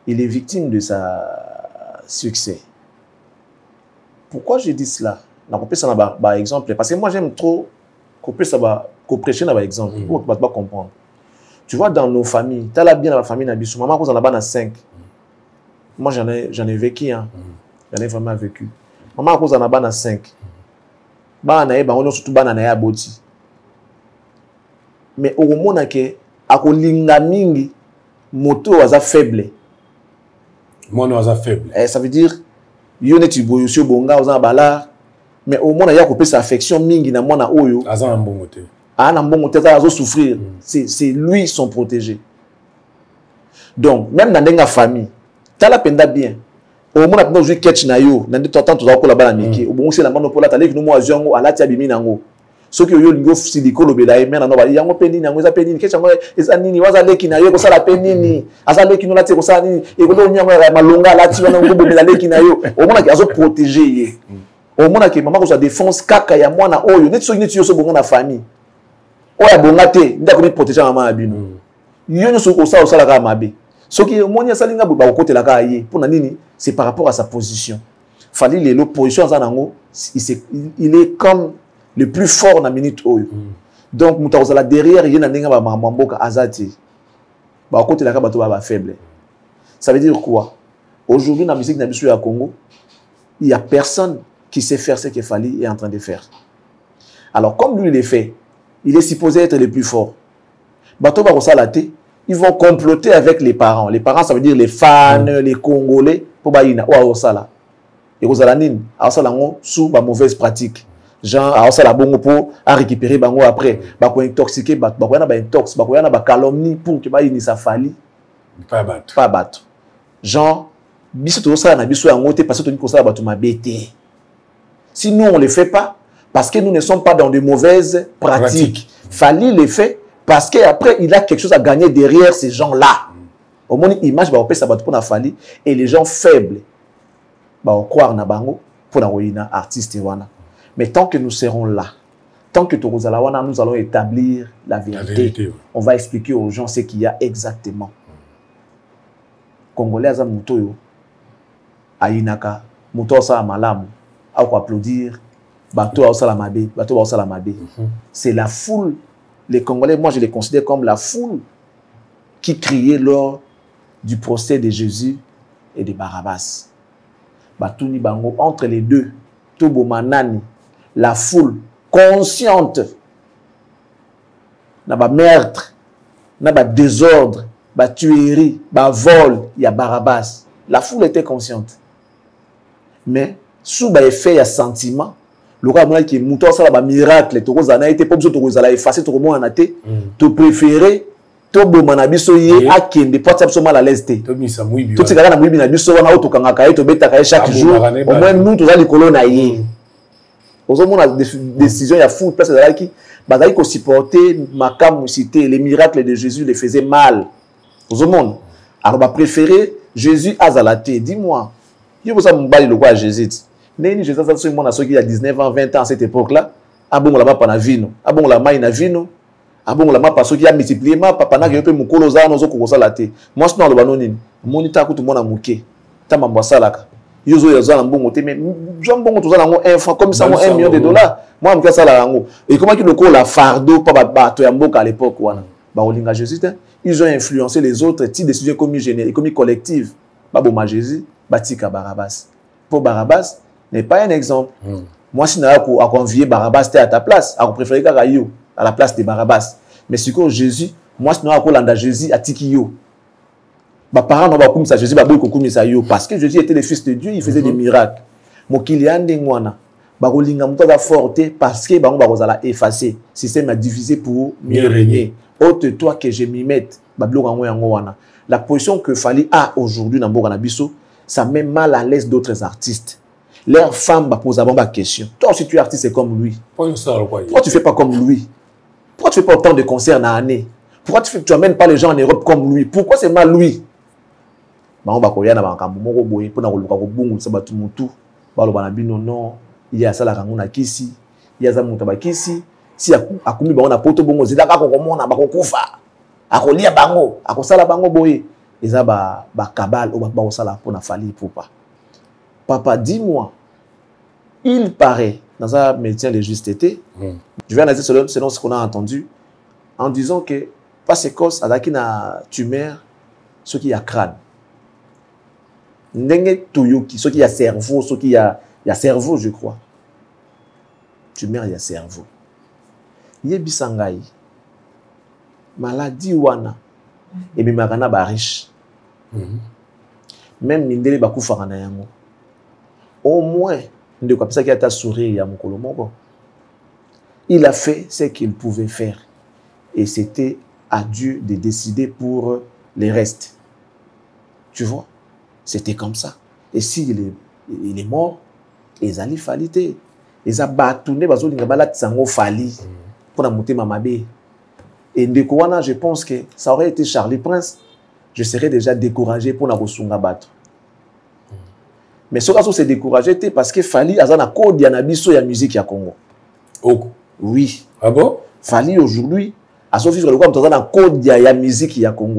Il est victime de sa succès. Pourquoi je dis cela? Par exemple, parce que moi j'aime trop prêcher par exemple. Pour ne pas comprendre. Tu vois, dans nos familles, tu as bien dans la famille, maman, vous en avez 5. Moi, j'en ai vécu, hein. J'en ai vraiment vécu. Maman, à cause en a 5. On a surtout banana boti. Mais au moment que à kolinga mingi moto waza faible. Mono waza faible. Ça veut dire yo neti boyo so bonga waza bala. Mais au moment ya ko sa affection mingi na mwana oyo. Aza mbongo te. Na mbongo te azo souffrir. C'est lui son protégé. Donc même dans la famille tala penda bien au moins après aujourd'hui catch na yo na ndi temps toza ko la bala miki au bon c'est la mano pola tala ki no mo azongo alati abimi nango soki yo lingo siliko lobela e mena no ba yango penini yango za penini catch yango eza nini waza leki na yo ko sala penini asa leki no lati ko sala nini e ko do nyango ya malonga lati wana ngo bobela leki na yo au moins ki azo protéger ye au moins ki maman ko sa défense kaka ya mwana oyo neti soki neti yo so bonga na famille oya bonga te ndako ni protéger maman abino yo nyo so ko sala ka mabe. Ce qui est monia salinga ba côté la kaye pour nini c'est par rapport à sa position. Fali le l'opposition zanango il est comme le plus fort na minute oyo. Donc mutazala derrière yena ninga ba mamboka azati. Ba côté la ka bato ba faible. Ça veut dire quoi? Aujourd'hui dans la musique na biso ya Congo, il y a personne qui sait faire ce que Fali est en train de faire. Alors comme lui il est fait, il est supposé être le plus fort. Bato ba kosalate ils vont comploter avec les parents. Les parents, ça veut dire les fans, les Congolais, pour baïna ou à Osala. Et Osala nini, à Osala sous ba mauvaise pratique. Genre à Osala bongo pour à récupérer bango après, ba ko intoxiquer, ba ko yana ba intox, ba ko yana ba calomnie pour que baïni ça Fali. Pas battre. Pas battre. Genre biso to Osala na biso yango te parce que to ni ko sala ba to mabete. Si nous on le fait pas parce que nous ne sommes pas dans de mauvaises pratiques. Fali le fait parce qu'après, il a quelque chose à gagner derrière ces gens-là. Au moins, l'image va ça pour la Fali et les gens faibles va croire na bango pour la artiste wana. Mais tant que nous serons là, tant que nous allons établir la vérité. On va expliquer aux gens ce qu'il y a exactement. Congolais za mutoyo ainaka muto sa malamu a ko applaudir bato a sala mabe, bato a sala mabe. C'est la foule. Les Congolais, moi je les considère comme la foule qui criait lors du procès de Jésus et de Barabbas. Batouni Bango, entre les deux, tout bomanani, la foule consciente, na ba meurtre, na ba désordre, ba tuerie, ba vol, il y a Barabbas. La foule était consciente. Mais, sous ba effet, il y a sentiment. Le roi a dit que ça ba miracle, to kozana été pas besoin to kozala effacer to mo anaté, to préférer to bomana biso ye akende porte so mal à l'aise té. To misa muibi. Tout ça na muibi na biso wana auto kanga ka to beta ka chaque jour. Au moins nous to za likolo na ye. Ozo mona décision ya fou place de qui bazali ko supporter makamu cité les miracles de Jésus les faisaient mal. Ozo mona. Alors ba préférer Jésus azalaté. Dis-moi. Yo bosa mbali le roi Jésus. Neni Jésus ça sur mon qui a 19 ans 20 ans à cette époque-là, abon la mapa na vino, abon la mai na vino, abon la mapa qui a multiplié ma papa na ke pe mukolo za nozo ko sala te. Moi sinon le banoni, monita ko tout mona muke. Ta mambo salaka. Yozo yozo na mbongo te mais jambongo to za nango enfant comme ça $1 million. Moi mka sala yango. Et comment ki le ko la fardeau pa bato ya mboka à l'époque wana. Ba olinga Jésus, ils ont influencé les autres types de décisions communes générales, communes collectives. Ba boma Jésus, batika Barabbas. Pour Barabbas n'est pas un exemple. Moi, si je suis convié Barabbas à ta place, je préfère Karayo à la place de Barabbas. Mais si Jésus, moi, si je suis Jésus à Tikiyo. Mes parents n'ont pas comme ça, Jésus, parce que Jésus était le fils de Dieu, il faisait des miracles. Mon Kylian Dengwana, Barolinga Moutada forte parce que Baron Barozala effacé. Le système a divisé pour mieux régner. Ôte toi que je m'y mette. La position que Fali a aujourd'hui dans Boranabiso, ça met mal à l'aise d'autres artistes. Leurs femmes posent avant ma question. Toi, si tu es artiste, c'est comme lui. Pourquoi tu ne fais pas comme lui? Pourquoi tu ne fais pas autant de concerts dans l'année? Pourquoi tu n'amènes pas les gens en Europe comme lui? Pourquoi c'est mal lui? Non, il y a ça la rangona kisi, il y a ça moutaba kisi. Si a commis on a poto bongo, c'est d'accord qu'on a bakokufa, a kolia bango, a kosala bango boye. Et ça ba kabal ou ba osala pour na fali pour pas. Papa, dis-moi, il paraît, dans un médecin de justeté, je vais analyser selon ce qu'on a entendu, en disant que, parce que cause, à la tumeur, ce qui a crâne. N'enge toyoki, ce qui a cerveau, ce qui a cerveau, je crois. Tumeur, il y a cerveau. Yebisangai, maladie wana, et bien marana ba riche. Même mindele baku farana yango. Au moins, il a fait ce qu'il pouvait faire. Et c'était à Dieu de décider pour les restes. Tu vois? C'était comme ça. Et s'il est mort, ils allaient faliter. Ils ont battu, pour la monter mamabé. Et Ndekouana, je pense que ça aurait été Charlie Prince. Je serais déjà découragé pour la Rosunga battre. Mais ce cas-là, c'est découragé parce que Fali a un code de la musique à Congo. Oh. Oui. Ah bon? Fali aujourd'hui, à son vivre le quoi, on a un code de la musique à Congo.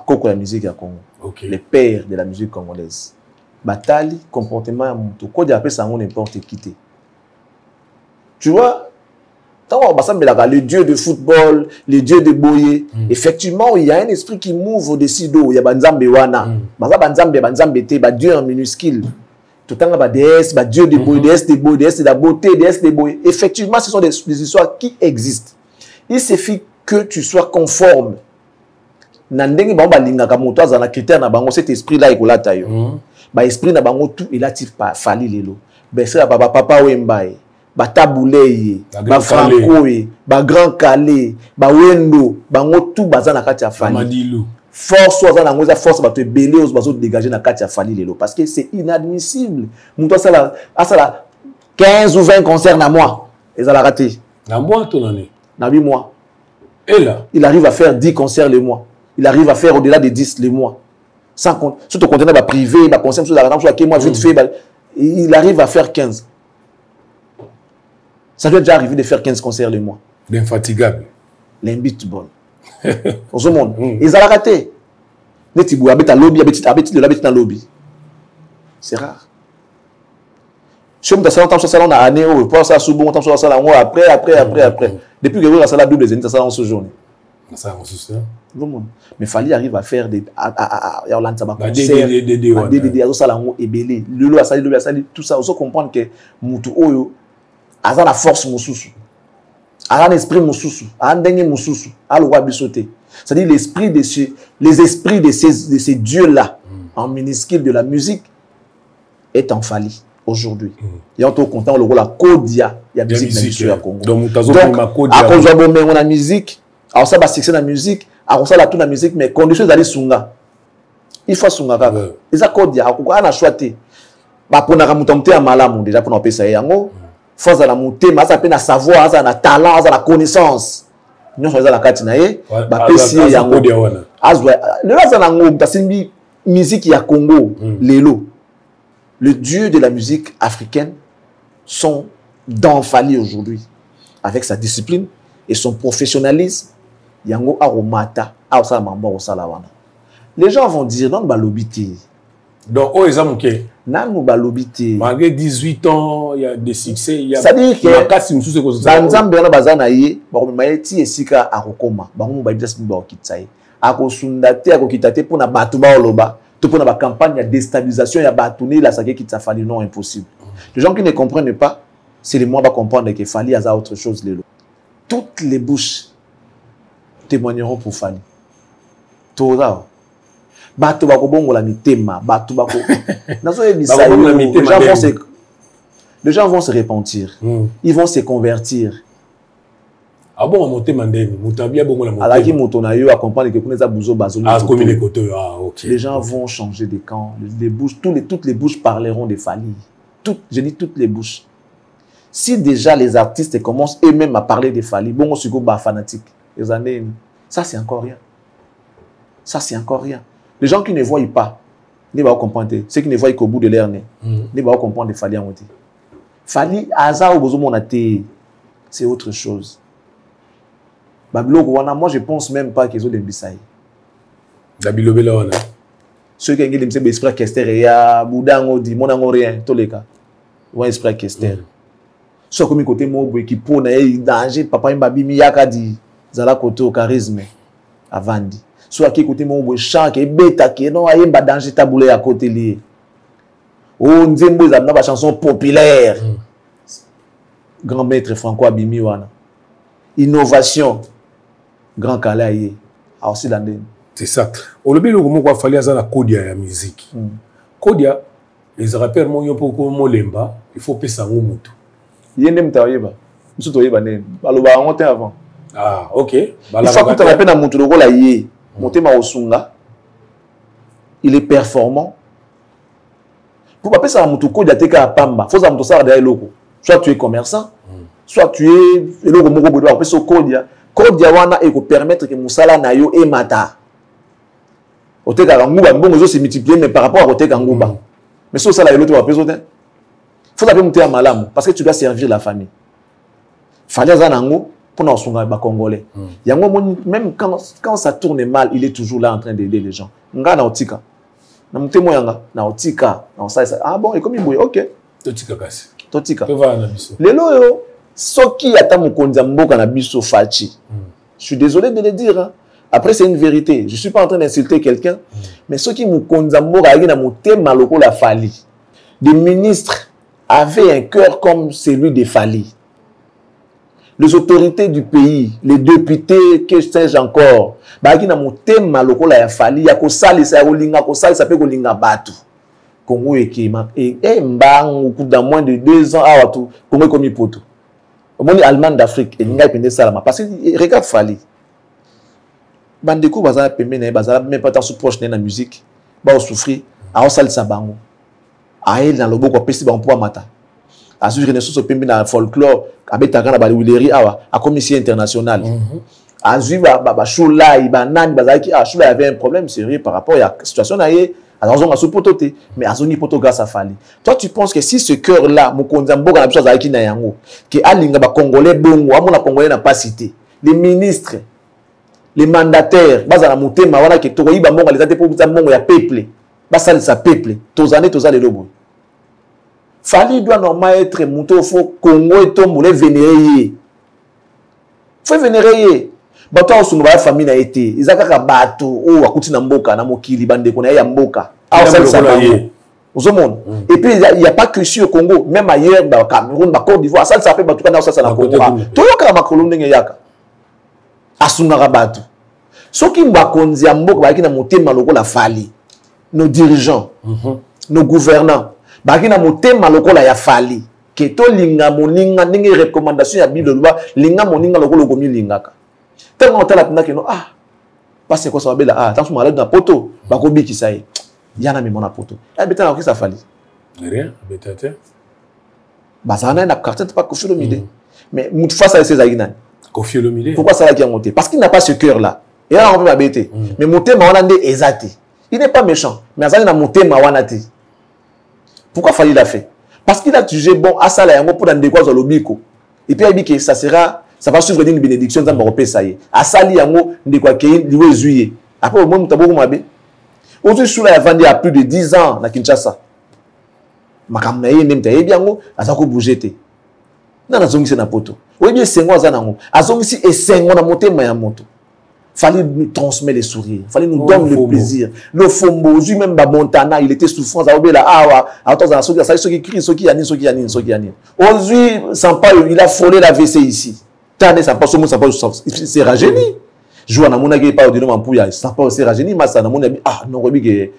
Koko la musique à Congo. Okay. Les pères de la musique congolaise. Batali, comportement, code de la ça n'importe qui. Tu vois? Le dieu de football, le dieu de boye. Effectivement, il y a un esprit qui mouve au-dessus d'eau. Il y a Banzambe Wana. Banzambe te, dieu en minuscule. Tout le temps, déesse, dieu de boye, déesse de boye, déesse de la beauté, déesse de boye. Effectivement, ce sont des histoires qui existent. Il suffit que tu sois conforme. Nandenge bamba linga kamoto azana critère na bango cet esprit là ekolata yo. Ba esprit na bango tout il a tif pas fali lelo. Besa papa wembaye. Ba tabuleye, ba francoye, ba grand calais, ba wendo, bango tout baza na kati ya fali. Force oza na ngoza force ba te belé os bazo dégager na kati ya fali lelo parce que c'est inadmissible. Muto asala 15 ou 20 concerts na mois. Ils ont raté. Na mois ton année. Na 8 mois. Et là, il arrive à faire 10 concerts le mois. Il arrive à faire au-delà de 10 le mois. Sans compte. Surtout conteneur privé, concert sur la vite fait, il arrive à faire 15. Ça doit déjà arriver de faire 15 concerts le mois. L'infatigable. L'imbitable. Au monde. Ils ont raté. Netibou, habite à lobby, habite dans lobby. C'est rare. Si on a un salon à année, on a un salon après. Depuis que vous avez un salon double, ça salon ce journée. Ça, on se mais Fally arrive à faire des tout ça. On comprendre que Moutou Oyo a la force Moussoussou, a un esprit Moussoussou, a un dengue Moussoussou, a le roi Bissoté. C'est-à-dire les esprits de ces dieux-là en minuscule de la musique est en Fally aujourd'hui. Et on est content le rôle la Kodia, il y a musique sur le Congo. Donc à cause de la musique, alors ça va succès la musique, alors ça la toute la musique, mais condition d'aller sunga. Il faut sunga kaka. Et ça Kodia, on a choisi. Bah pour na mutomte à malamu déjà pour n'empêcher ça yango. Force à la monter, mais ça peut na savoir, ça na talent, ça na connaissance. Nous faisons la carte naé, bah pesi yango. Azwa, le reste na ngo, tasimbi musique ya Congo, lelo. Le dieu de la musique africaine sont dans Fally aujourd'hui, avec sa discipline et son professionnalisme. Yango aromata, aosala mamba osala wana. Les gens vont dire non balobité. Donc oh ils ont manqué. Nan balobité. Malgré 18 ans, il y a des succès, il y a. Ça dit que kasi mususu ko ça. Banzambe na bazana ye, ba ko maiti esika akokoma, ba ko ba just ba okitsaye. Akosunda te akokitate pona batu ba oloba. Tout pour la campagne de déstabilisation, il y a bâtonné la saga qui t'a fallu, non, impossible. Les gens qui ne comprennent pas, c'est les mois à comprendre qu'il fallait à autre chose. Toutes les bouches témoigneront pour Fally. Tout ça. Bato bako bongo la mitema, bato bako. Les gens vont se repentir. Ils vont se convertir. Ah bon, monter mandem, mutabia bongo la monter. Alaki motonayo accompagne que connaît bouzo bazo. Ah communiquer côté, ah OK. Les gens vont changer de camp. Les bouches, toutes les bouches parleront de Fally. Je dis toutes les bouches. Si déjà les artistes commencent eux-mêmes à parler de Fally, bon, on se go fanatique. Les années, ça c'est encore rien. Ça c'est encore rien. Les gens qui ne voient pas, ne vont pas comprendre. Ceux qui ne voient qu'au bout de leur nez, ne vont pas comprendre de Fally en côté. Fally, hasard ou besoin mon athée, c'est autre chose. Moi, je pense même pas qu'ils ont des bissaïs. Ceux qui ont des esprits Kester, il y a Boudango dit, mon rien, tous les cas. Ou un esprit Kester. Soit comme côté Mobo qui pone danger, papa Mbabi Miyaka dit, Zala côté au charisme, avant dit. Soit qui côté Mobo chant, qui est bêta, qui non, il y a danger taboulé à côté lié. Oh, Nzembo, ils ont une chanson populaire. Grand maître Franco Abimi Wana. Innovation. Grand Kalaye. C'est ça. Au début, il fallait avoir la Kodia la musique. Kodia, les rappeurs m'ont dit pour Molemba, il faut payer ça au mutu. Il y a même taïba. Nous sommes taïba. Baloba on était avant. Ah, OK. Il faut que tu rappelles à mutu le rôle aïe. Monter ma osunga. Il est performant. Pour pas payer ça à mutu Kodia teka pamba. Faut ça mutu ça derrière loko. Soit tu es commerçant, soit tu es le gros moko bodo. Après ce Kodia. Kodia wana et permettre que Moussala Nayo et Mata. Oteka Ngouba, bon, ils se multiplient, mais par rapport à Oteka Ngouba. Mais ça, là, l'autre va peser. Il faut d'abord monter à Malam, parce que tu dois servir la famille. Fallait Zanango pour nous soutenir les Congolais. Même quand ça tourne mal, il est toujours là en train d'aider les gens. Nga na Otika. Na mutemo yanga, na Otika, na ça. Ah bon, et comme il bouille, ok. Totika kasi. Totika. Les loyo. Ce qui a été Fachi. Je suis désolé de le dire. Hein. Après, c'est une vérité. Je ne suis pas en train d'insulter quelqu'un. Mais ce qui m'a la Fally. Des ministres avaient un cœur comme celui de Fally. Les autorités du pays, les députés, que sais-je encore, il y a Fally, il y a Congo et moins de 2 ans, Congo est comme poto. Au monde allemand d'Afrique et n'inga pende salama parce que regarde Fally. Bandeko bazala pemene bazala même pas tant sous proche na musique, ba souffrir, a osal sabango. A elle dans le boko pesi ba mpo mata. A su renaissance au pembe na folklore, abeta kana ba wileri awa, a commission internationale. A su ba shula iba nani bazala ki a shula avait un problème sérieux par rapport à la situation na ye. Alors, on a ce pototé, mais à zone poto grâce à Fally. Toi, tu penses que si ce cœur-là, que Alinga Congolais bongo, Amona Congolais n'a pas cité, les ministres, les mandataires, Bazana Moutema, voilà que Togoïba Monga, les atépo Mongo, ya peuple, Basal sa peuple, Tozane, Tozale Lobo. Fally doit normalement être Mouto, faut Congo et Tomboulé vénérer. Faut vénérer. bato osunga ba famille na été izaka bato o akuti na mboka na mokili bande ko na ya mboka ça et puis il y a pas que ici au Congo, même ailleurs dans Cameroun, dans Côte d'Ivoire, ça fait bato kana ça na Congo. To yoka makolo ndenge yaka asunga bato soki mbakonzi ya mboka ba kina motema lokola fali nos dirigeants nos gouvernants ba kina motema lokola ya fali ke to linga moninga ndenge recommandation ya Bible loi linga moninga lokola komi lingaka tellement tala pina ke no parce que ça va bela attention malade na poto ba ko bikisa ye yana mi mona poto betana ko ça fali rien betata bazana na carte pas Koffi Olomide mais mutu face à ces aïnan Koffi Olomide pourquoi ça là qui a monté parce qu'il n'a pas ce cœur là et là on peut m'abêter mais motema wana ndé ezati il n'est pas méchant mais azali na motema wana te pourquoi fallait l'a fait parce qu'il a jugé bon à ça là yango pour dans des quoi lobiko et puis il dit que ça va suivre une bénédiction dans Europé ça y est à sali yango ndekwa ke liwe juillet après au moins mutaboko mabe aujourd'hui Soula a vendu à plus de 10 ans na Kinshasa makamna ye même ta yebi yango azako bouger te na zongisi na poto oui bien sengo azanango azongisi et sengo na motema ya moto fallait nous transmettre les sourires fallait nous donner le plaisir le fombo aujourd'hui même ba Montana il était souffrant ça obela attends ça ceux qui crient ceux qui yanni aujourd'hui sans pas il a frôlé la WC ici tane ça pas c'est rajeuni joue na mona ke pas au nom pouya ça pas c'est rajeuni massa na mona non rebi ke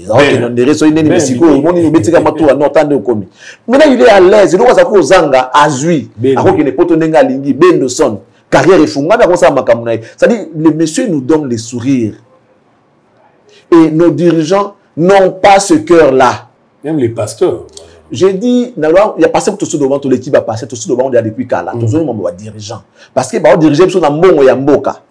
on dirait so ineni misiko moni no betika matu na tande komi maintenant il est à l'aise il doit ko zanga azui ako ne poto ndenga lingi bendo son carrière efunga na ko sa makamuna c'est-à-dire le monsieur nous donne les sourires et nos dirigeants n'ont pas ce cœur là même les pasteurs j'ai dit il y a passé tout ce devant tout l'équipe a passé tout ce devant il y a depuis kala tout ce monde dirigeant parce que ba diriger sur na mbongo ya mboka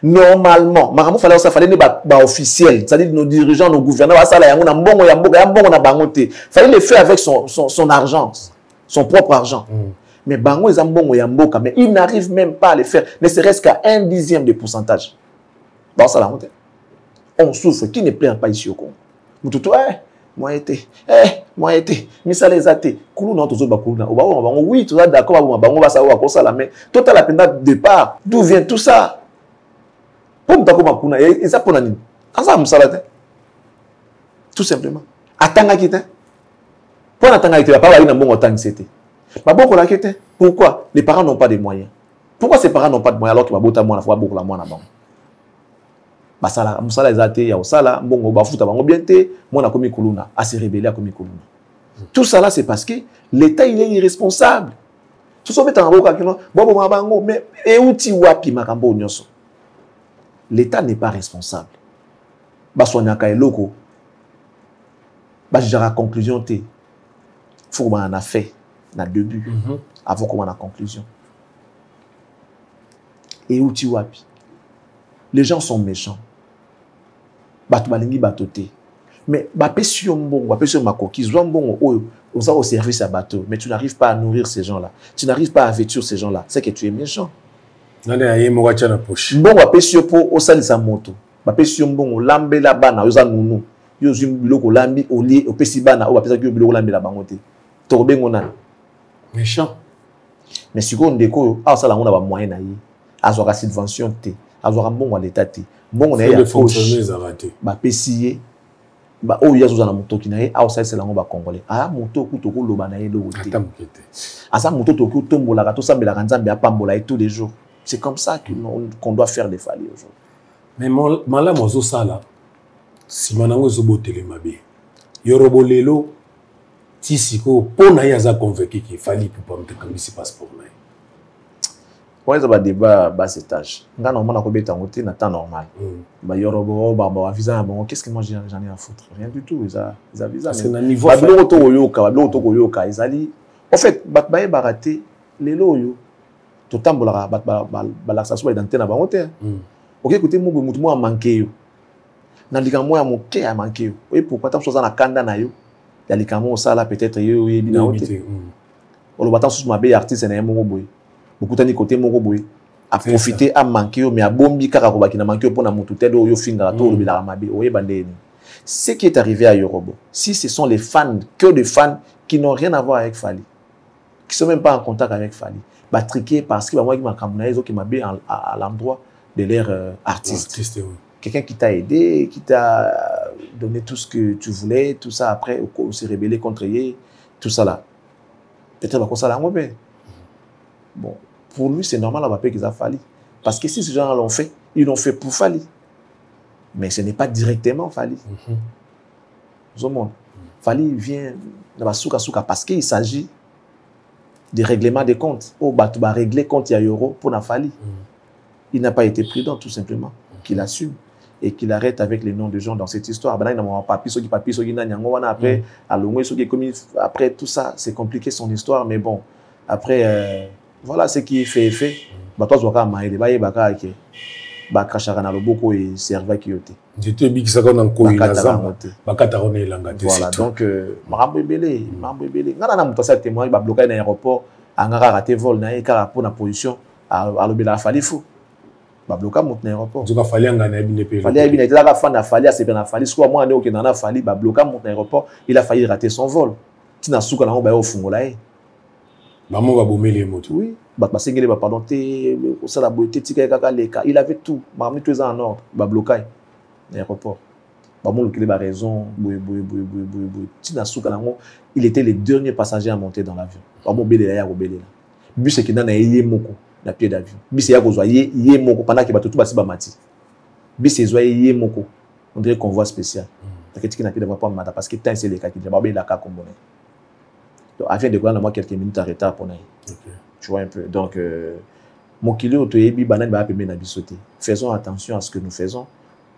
normalement makambo fallait ça fallait ba officiel c'est-à-dire nos dirigeants nos gouverneurs ça là yango na mbongo ya mboka na bangote fallait le faire avec son argent son propre argent mais bango ils mbongo ya mboka mais ils n'arrivent même pas à le faire ne serait-ce qu'à 1/10 de pourcentage ba ça là on souffre qui ne plaint pas ici au Congo mututu moi été misa les athées kulu na tozo ba kulu na bango oui tout ça d'accord bango ba ça wa ko ça là mais total la peine de départ d'où vient tout ça pour me d'accord makuna et ça pour nani asa musalate tout simplement atanga kite pour atanga kite pas ba ina mbongo tang c'était ba boko la kite pourquoi les parents n'ont pas de moyens pourquoi ces parents n'ont pas de moyens alors que ba bota mwana fa boko la mwana bango basala musala ezate ya osala mbongo bafuta bango bien te mwana komi kuluna a se rebeller komi kuluna tout ça là c'est parce que l'état il est irresponsable tout ça met en boka kino bobo mabango mais euti wapi makambo nyonso l'état n'est pas responsable basonyaka eloko bajara conclusion te faut qu'on a fait na début avant qu'on a conclusion euti wapi les gens sont méchants bato balingi batoté mais bapesi mbongo bapesi makoki zwa mbongo oyo oza au service à bateau mais tu n'arrives pas à nourrir ces gens là tu n'arrives pas à vêtir ces gens là c'est que tu es méchant nane aye mokacha na poche mbongo bapesi po osalisa moto bapesi mbongo lambela bana oza nunu yo zwi biloko lambi olie opesi bana o bapesa ki biloko lambela bango te to bengo nana méchant mais siko ndeko a sala ngona ba moyen na yi azwa subvention te azwa mbongo l'état te mbongo na ya poche ba pesiye ba o ya zozana motoki na ye a osalisa lango ba congolais moto ku to ko loba na ye lo te asa moto to ko tombola ka to sambela ka nzambe apambola tous les jours c'est comme ça qu'on doit faire des faliers aujourd'hui mais malamu ozo sala sima nango ezobotele mabe yorobo lelo tisiko pona ya za convaincu qu'il fallait pour pas me passeport na ouais ça va débat bas étage nga normalement ko beta ngote na temps normal ba yorobo ba visa bon qu'est-ce que moi j'en ai à foutre rien du tout ils a visa c'est na niveau ba bilo to yoka ezali en fait bat ba baraté lelo yo to tambola ba la ça soit identité na bango te OK écoutez mutu mo manqué yo na likamo ya moke ya manqué yo et pourquoi tant chose na kanda na yo ya likamo sala peut-être yo yebi na hote o lo batant sous ma be artiste na yemo boy beaucoup tani côté moko boy a profiter à manquer yo mais a bombi kaka ko bakina manquer pour na mutu tel yo finga to lo bila mabe o yeba ndeni ce qui est arrivé à Yorobo si ce sont les fans que des fans qui n'ont rien à voir avec Fally qui sont même pas en contact avec Fali. Bah triquer parce que moi qui m'a bien à l'endroit de leur artiste. Quelqu'un qui t'a aidé, qui t'a donné tout ce que tu voulais, tout ça après, on s'est rebellé contre eux, tout ça là. Peut-être que ça là, bon, pour lui c'est normal, on va payer qu'ils a Fali. Parce que si ces gens l'ont fait, ils l'ont fait pour Fali. Mais ce n'est pas directement Fali. Fali vient dans la souka parce qu'il s'agit de règlement des comptes. Tu vas régler compte il y a euro pour la Fali. Il n'a pas été prudent tout simplement, qu'il assume et qu'il arrête avec les noms de gens dans cette histoire. Après tout ça, c'est compliqué son histoire, mais bon, après, voilà ce qui est fait. Voilà, donc Marambo Ebele, ngana muto sa témoin ba bloqué na aéroport, angara raté vol na ekara pour na position à l'obéla Fali fou. Ba bloqué muto na aéroport. Nzoka Fali ngana ebine pe. Fali ebine tela ka fana Fali c'est bien Fali soit moi ndé okena na Fali ba bloqué muto na aéroport, il a failli rater son vol. Tina suka na ngo ba yo fungola e. Maman va bomber moto. Oui, ba pasengele ba pardon té ça la beauté tika kaka leka, il avait tout. Maman tout en ordre, ba bloqué na aéroport. Raison, il était le dernier passager à monter dans l'avion. Bus c'est qu'il n'a la pied d'avion. Bus c'est moko pendant qu'il va tout basi bamati. Bus c'est moko. On dirait convoi spécial. Parce que tant c'est les cas qui disaient la cas comme donc avion de quoi quelques minutes en retard pour nous. Tu vois un peu. Donc mon kilo to yebi banane ba pembe na bisoté. Faisons attention à ce que nous faisons.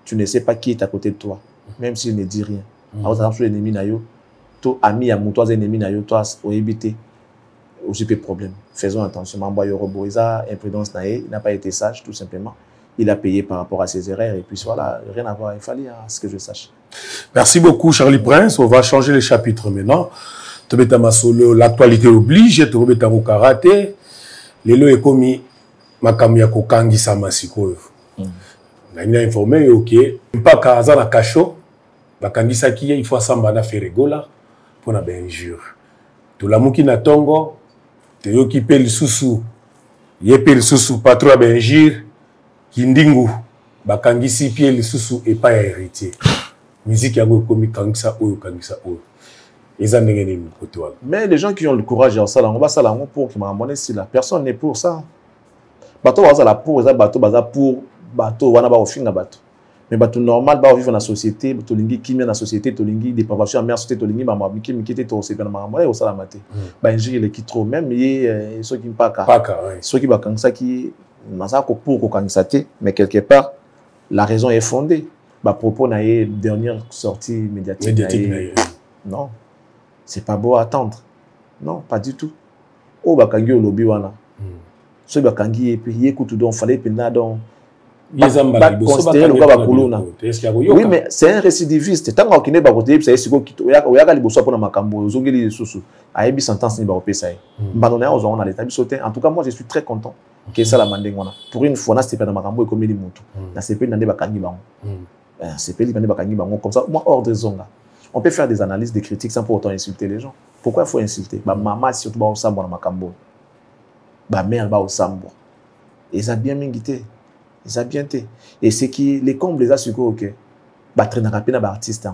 Tu ne sais pas qui est à côté de toi, même s'il ne dit rien. Alors, tu as un ennemi, toi, ami à mon toi, ennemi, toi, au éviter, aussi peu de problème. Faisons attention. Mamboy Roboisa, imprudence, il n'a pas été sage, tout simplement. Il a payé par rapport à ses erreurs, et puis voilà, rien à voir. Il fallait, à ce que je sache. Merci beaucoup, Charlie Prince. On va changer les chapitres maintenant. L'actualité oblige, tu remets au karaté. Les lois est commis, ma kamia kokangi samasiko. Il a informé que pas kaza na kacho bakangisa ki il faut samba na feregola pour na benjure to la muki na tongo te yo ki pel susu ye pel susu patro a benjure kindingu bakangisi piel susu et pas héritier musique yango komi kangisa oyo ils en ndenge ni koto. Mais les gens qui ont le courage de ça là on va ça là pour qui m'a ramené si la personne n'est pour ça bateau va ça là pour ça bateau baza pour bateau wana ba ofinga bateau mais bateau normal ba vivre dans la société bateau lingi kimia dans la société to lingi dépravation en mer société to lingi mama mikimi kité to c'est bien mama au sala maté ba injiri le qui trop même yé ceux qui pas ceux qui ba kangisa qui nasa ko pour ko kangisa té mais quelque part la raison est fondée ba propos na yé dernière sortie médiatique non c'est pas beau à attendre non pas du tout o ba kangi o lobby wana ceux ba kangi et puis écoute donc fallait pena donc oui, mais c'est un récidiviste. Tant qu'on n'est pas côté, c'est ce qu'il y a les bosses pour la macambo, aux ongles de sous. À Ebi sentence n'est pas au PSA. On a l'état sauté. En tout cas, moi, je suis très content que ça la mandengona. Pour une fois, c'est pas dans macambo et comme il monte. La CP n'a pas kangi bango. CP n'a pas kangi bango comme ça. Moi, hors de zonga. On peut faire des analyses, des critiques sans pour autant insulter les gens. Pourquoi il faut insulter? Bah, maman, surtout, bah, au sambo dans macambo. Bah, mère, bah, au sambo. Et ça a bien mingité. Ils ont bien été. Et c'est qui les combles les a su que traîner rapide à artiste.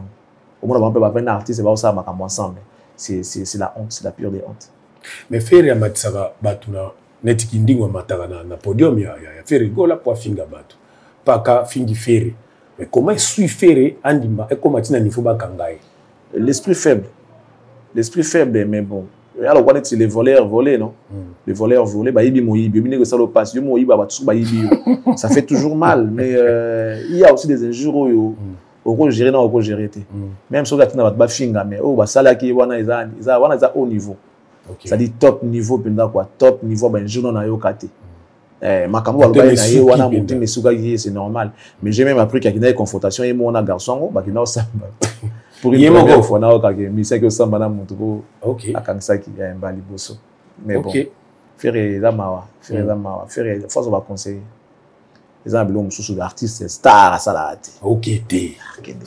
Au moins on peut pas un artiste et va ça ensemble. C'est la honte, c'est la pire des hontes. Mais faire ya matsaka batuna netiki ndingwa mataka na podium ya faire gola pour finga batu. Pas ka fingi faire. Mais comment suis faire andimba et comment tina niveau ba kangai. L'esprit faible, mais bon. Alors, on est les voleurs volés, non? Les voleurs volés, bah, ça fait toujours mal, mais il y a aussi des injures au gérer, non, au gérer. Même si on a pas finga, mais oh, bah, ça là qui est haut niveau. Ça dit top niveau, top niveau, ben, je n'en ai au côté. C'est normal. Mais j'ai même appris qu'il y a une confrontation et moi, on a garçon, bah, qui n'a pas pour une fois, on a mis ça que ça m'a montré à Kansaki, il y a un baliboso. Mais bon, faire la mawa, faire force on va conseiller. Les gens sous artistes stars à ça là. OK, t'es.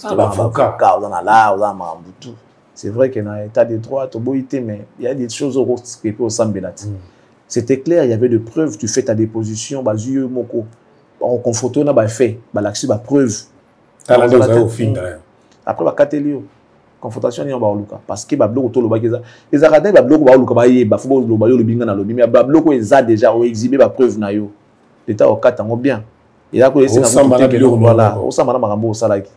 Avocat, on a là, on a tout. C'est vrai qu'il y a un état de droit, mais il y a des choses qui peuvent s'embêter. C'était clair, il y avait des preuves, tu fais ta déposition, on confronte, on a fait, l'action, preuve. Après, confrontation ni ba oluka parce que ba bloko to lo ba keza ezakata ba bloko ba oluka ba ye ba fubo lo ba yo lo binga na lo mais ba bloko eza déjà o exhiber ba preuve na yo l'état o kata ngo bien et là ko esi na ko voilà o samba na makambo o salaki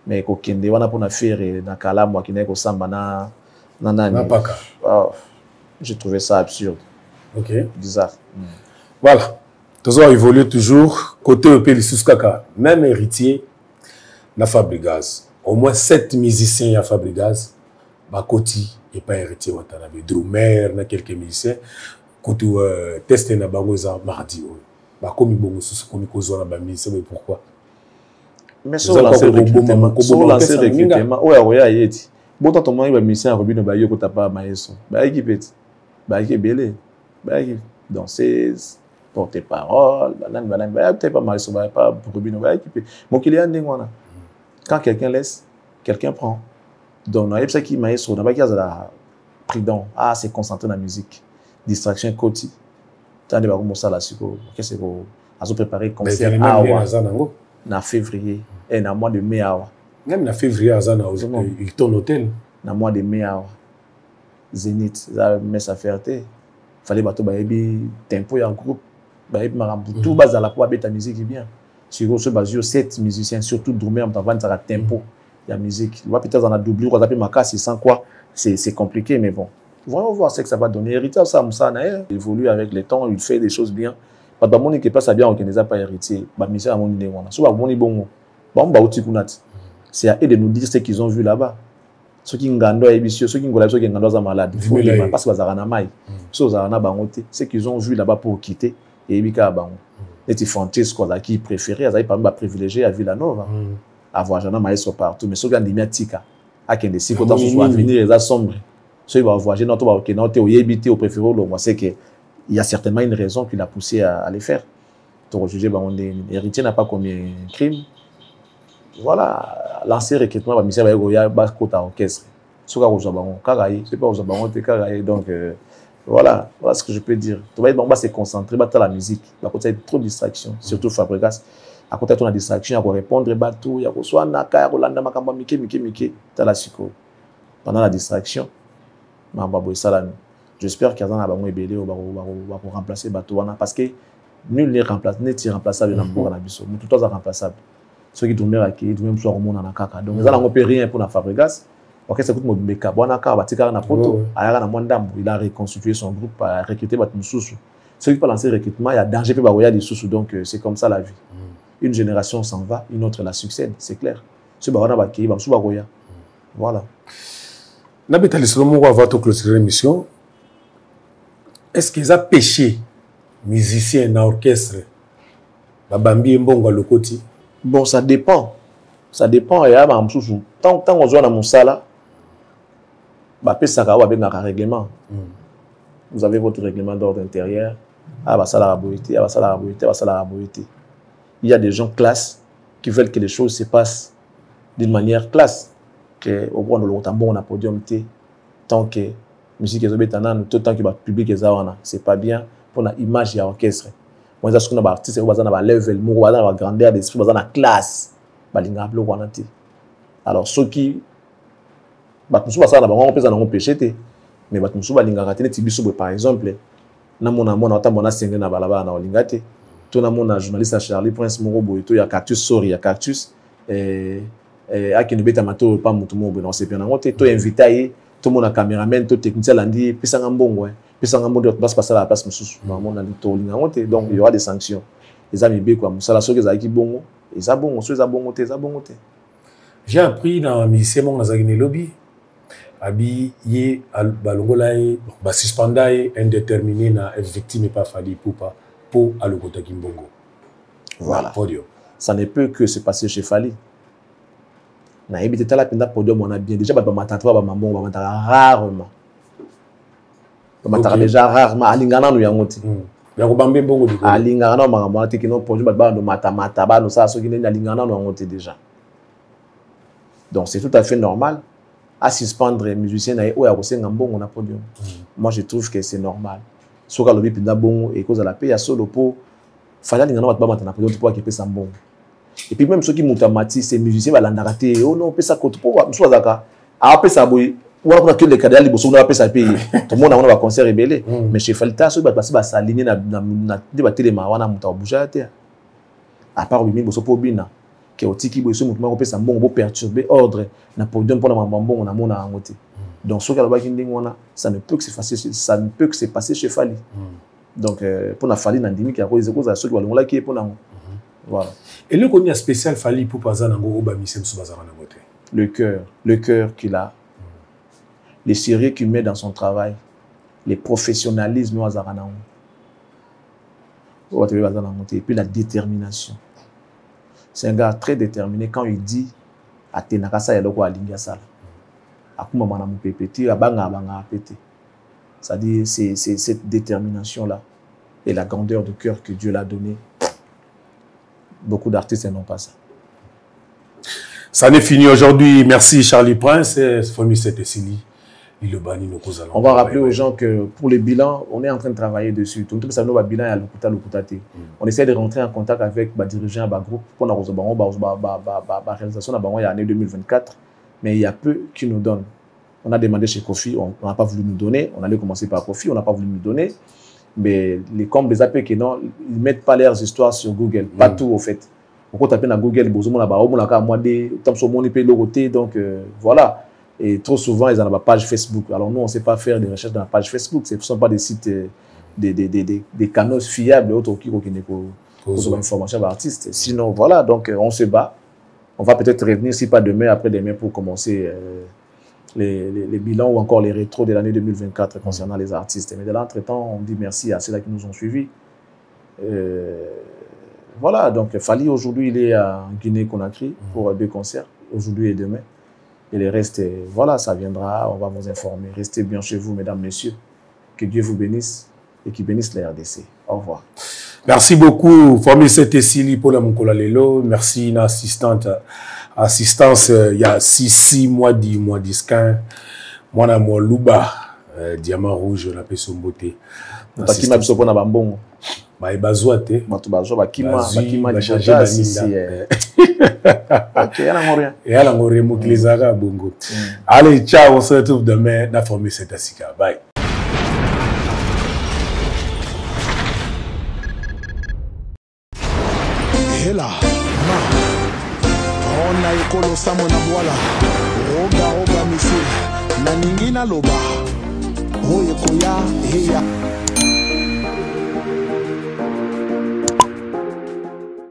mais ko kende wana pona faire na kala moi ki na ko samba na nani paka j'ai trouvé ça absurde. OK, bizarre. Voilà, tous ont évolué toujours côté EP Lissuskaka même héritier na Fabregas. Au moins 7 musiciens à Fabregas, Bakoti et pas héritier Watanabe, drummer, na quelques musiciens, côté tester na bangoza mardi. Bakomi bongo sous komi kozo na ba musicien, mais pourquoi? Mais sur lancer recrutement, ouais yeti. Bon tant moi ba musicien Robin ba yo ko tapa maestro. Ba équipe belé. Ba danseuse, porte-parole, banane peut-être pas maestro, pas Robin ba équipe. Mon client ndengwana. Quand quelqu'un laisse, quelqu'un prend. Donc, il y a des qui maestro, il y a des prudent, c'est concentré dans la musique. Distraction côté. Tu as des choses ça là, qu'est-ce que vous préparé concert en février et dans mois de mai. Même en février, il tourne hôtel. Dans mois de mai, Zénith, ça met sa fierté. Il fallait que tu tempo en groupe. Tout base à la poids ta musique est bien. Sur ce base 7 musiciens, surtout drummer, on va faire tempo, la musique. On va peut-être en a doublé, on va appeler ma casse, sans quoi, c'est compliqué, mais bon. Voyons voir ce que ça va donner. Héritage, ça, Moussa, il évolue avec le temps, il fait des choses bien. Pas de monde qui passe à bien, on ne les a pas hérité. Bah, mais c'est à mon idée, on a. Soit bon, bon, c'est à eux de nous dire ce qu'ils ont vu là-bas. Ceux qui ont gagné, ceux qui ont gagné malade, parce qu'ils ont gagné, ceux qu'ils ont vu là-bas pour quitter, et ils ont et tu fantasmes quoi qui préféré ils parmi privilégié à Villanova avoir jamais maestro partout mais ceux qui ont des tika à qui des si quand on va venir les sombre ceux qui vont voyager notre va qui notre au yébité au préféré on sait que il y a certainement une raison qui l'a poussé à les faire donc juger on est héritier n'a pas commis un crime voilà lancer recrutement va mission va y a bas côté orchestre ceux qui ont besoin karaï c'est pas besoin de karaï donc voilà ce que je peux dire. Tu vas se concentrer dans la musique. À côté, il y a trop de distractions, surtout Fabregas. À côté, tu as des distractions, il y a répondre bateau, il y a soit naka, il y a mike, la psycho. Pendant la distraction, j'espère qu'il y a un bon ébélé pour remplacer bateau parce que nul n'est remplaçable dans le monde. Tout est remplaçable. Ceux qui tournent à qui, ils doivent soit au monde en kaka. Donc, ils n'ont pas rien pour la Fabregas. Ok, ça coûte Mobimeka. Il a reconstitué son groupe, a recruté Batmoussou. Ceux qui peuvent lancer le recrutement, il y a danger, il y a des sous. Donc, c'est comme ça la vie. Une génération s'en va, une autre la succède, c'est clair. Voilà. Nabeta Lislomo, avant de clôturer l'émission, est-ce qu'ils ont péché musiciens dans l'orchestre Babambi Mbongo le côté? Bon, ça dépend. Ça dépend. Tant qu'on joue dans mon salle, avec un règlement. Vous avez votre règlement d'ordre intérieur. Il y a des gens classe qui veulent que les choses se passent d'une manière classe. Au point de l'automne, on a podium tant que musique est tout tant que le public est c'est pas bien pour l'image de l'orchestre. Moi, je suis un artiste qui a un level, une grandeur d'esprit, une classe. Alors, ceux qui on peut péché mais par exemple na journaliste Charlie Prince Morobo il y a Cactus Sori il y a Cactus à qui ne beta mato pas mutu mo non c'est bien to invité tout le monde a caméraman tout technicien landi pisanga mbongo pisanga mbongo passe passer la place mususu on a to linga donc il y aura des sanctions les amis be quoi musala soki za ki bongo eza bongo so eza bongo te. J'ai appris dans un musicien mon nazagine lobby abi ye balongolae ba suspendae indéterminé na victime pas fali pour alokota kimbongo. Voilà. Podium. Ça ne peut que se passer chez Fali. Na ebité tala penda podium on a bien déjà ba matata ba mambo ba matata rarement. Ba matata déjà rarement alingana no yangoti. Ya ko bambe mbongo diko. Alingana no mangamo te kino podium ba no mata ba no sa so kine alingana no yangoti déjà. Donc c'est tout à fait normal. à suspendre les musiciens ou à resenga mbongo na podium. Moi je trouve que c'est normal. Soka lobi pinda bon et cause à la paix ya solo po fallait ngana ba ba na podium pour qu'il paye sa mbongo. Et puis même ceux qui mutamati ces musiciens va l'andaraté oh non paye ça côté pour so zaka a paye ça boy ou alors que les cadres liboso na paye ça payer. Tout le monde a un concert rebelle mais chez Falta ceux ba passer ba s'aligner na débat téléma wana muta bouger terre. À part bimi boso po bina que otiki boso mutu mako pesa mbongo bo perturber ordre na podium pour na mbongo na mona ngote. Donc ce qu'elle va dire ça ne peut que se passer chez Fali. Donc pour la Fali nandimi qui a cause à ceux qui vont là qui est pour na voilà. Et le connu spécial Fali pour passer na ngo ba misem sou bazara na ngote. Le cœur qu'il a. Les sérieux qu'il met dans son travail, les professionnalismes au Azarana. Et puis la détermination. C'est un gars très déterminé quand il dit à Tenakasa yaloko alinga sala. Akuma mana mu pepeti abanga abanga pété. C'est-à-dire c'est cette détermination là et la grandeur de cœur que Dieu l'a donné. Beaucoup d'artistes n'ont pas ça. Ça n'est fini aujourd'hui. Merci Charlie Prince et Fomi Setesili. On va rappeler aux gens que pour les bilans, on est en train de travailler dessus. Tout le monde a bilan à l'Okutate. On essaie de rentrer en contact avec les dirigeants de groupe pour la réalisation de l'année 2024. Mais il y a peu qui nous donnent. On a demandé chez Kofi, on n'a pas voulu nous donner. On allait commencer par Kofi, on n'a pas voulu nous donner. Mais comme les AP qui non, ils ne mettent pas leurs histoires sur Google. Pas tout au fait. On peut taper dans Google, donc voilà. Et trop souvent, ils ont la page Facebook. Alors nous, on ne sait pas faire des recherches dans la page Facebook. Ce ne sont pas des sites, des canaux fiables, autres qui ont des informations d'artistes. Sinon, voilà, donc on se bat. On va peut-être revenir, si pas demain, après-demain, pour commencer les bilans ou encore les rétros de l'année 2024 concernant les artistes. Mais de l'entretemps, on dit merci à ceux-là qui nous ont suivis. Voilà, donc Fali, aujourd'hui, il est à Guinée-Conakry pour 2 concerts, aujourd'hui et demain. Et le reste, voilà, ça viendra, on va vous informer. Restez bien chez vous, mesdames, messieurs. Que Dieu vous bénisse et qu'il bénisse la RDC. Au revoir. Merci beaucoup, Fomi Setesili pour la Mukola Lelo. Merci, une assistance, il y a 6 mois, 10 mois, 10, 15. Moi, na moi, Luba, Diamant Rouge, on appelle son beauté. Bakima bisopo na bambongo. Ba bazouate. Batu bazwa bakima déjà si OK, elle a rien. Et elle a rien mokilizaka bongo. Allez, ciao, on se retrouve demain dans Fomi Setesili. Bye. Hela ma ona ekolo samo na bwala roga roga misile na ningina loba oye koya heya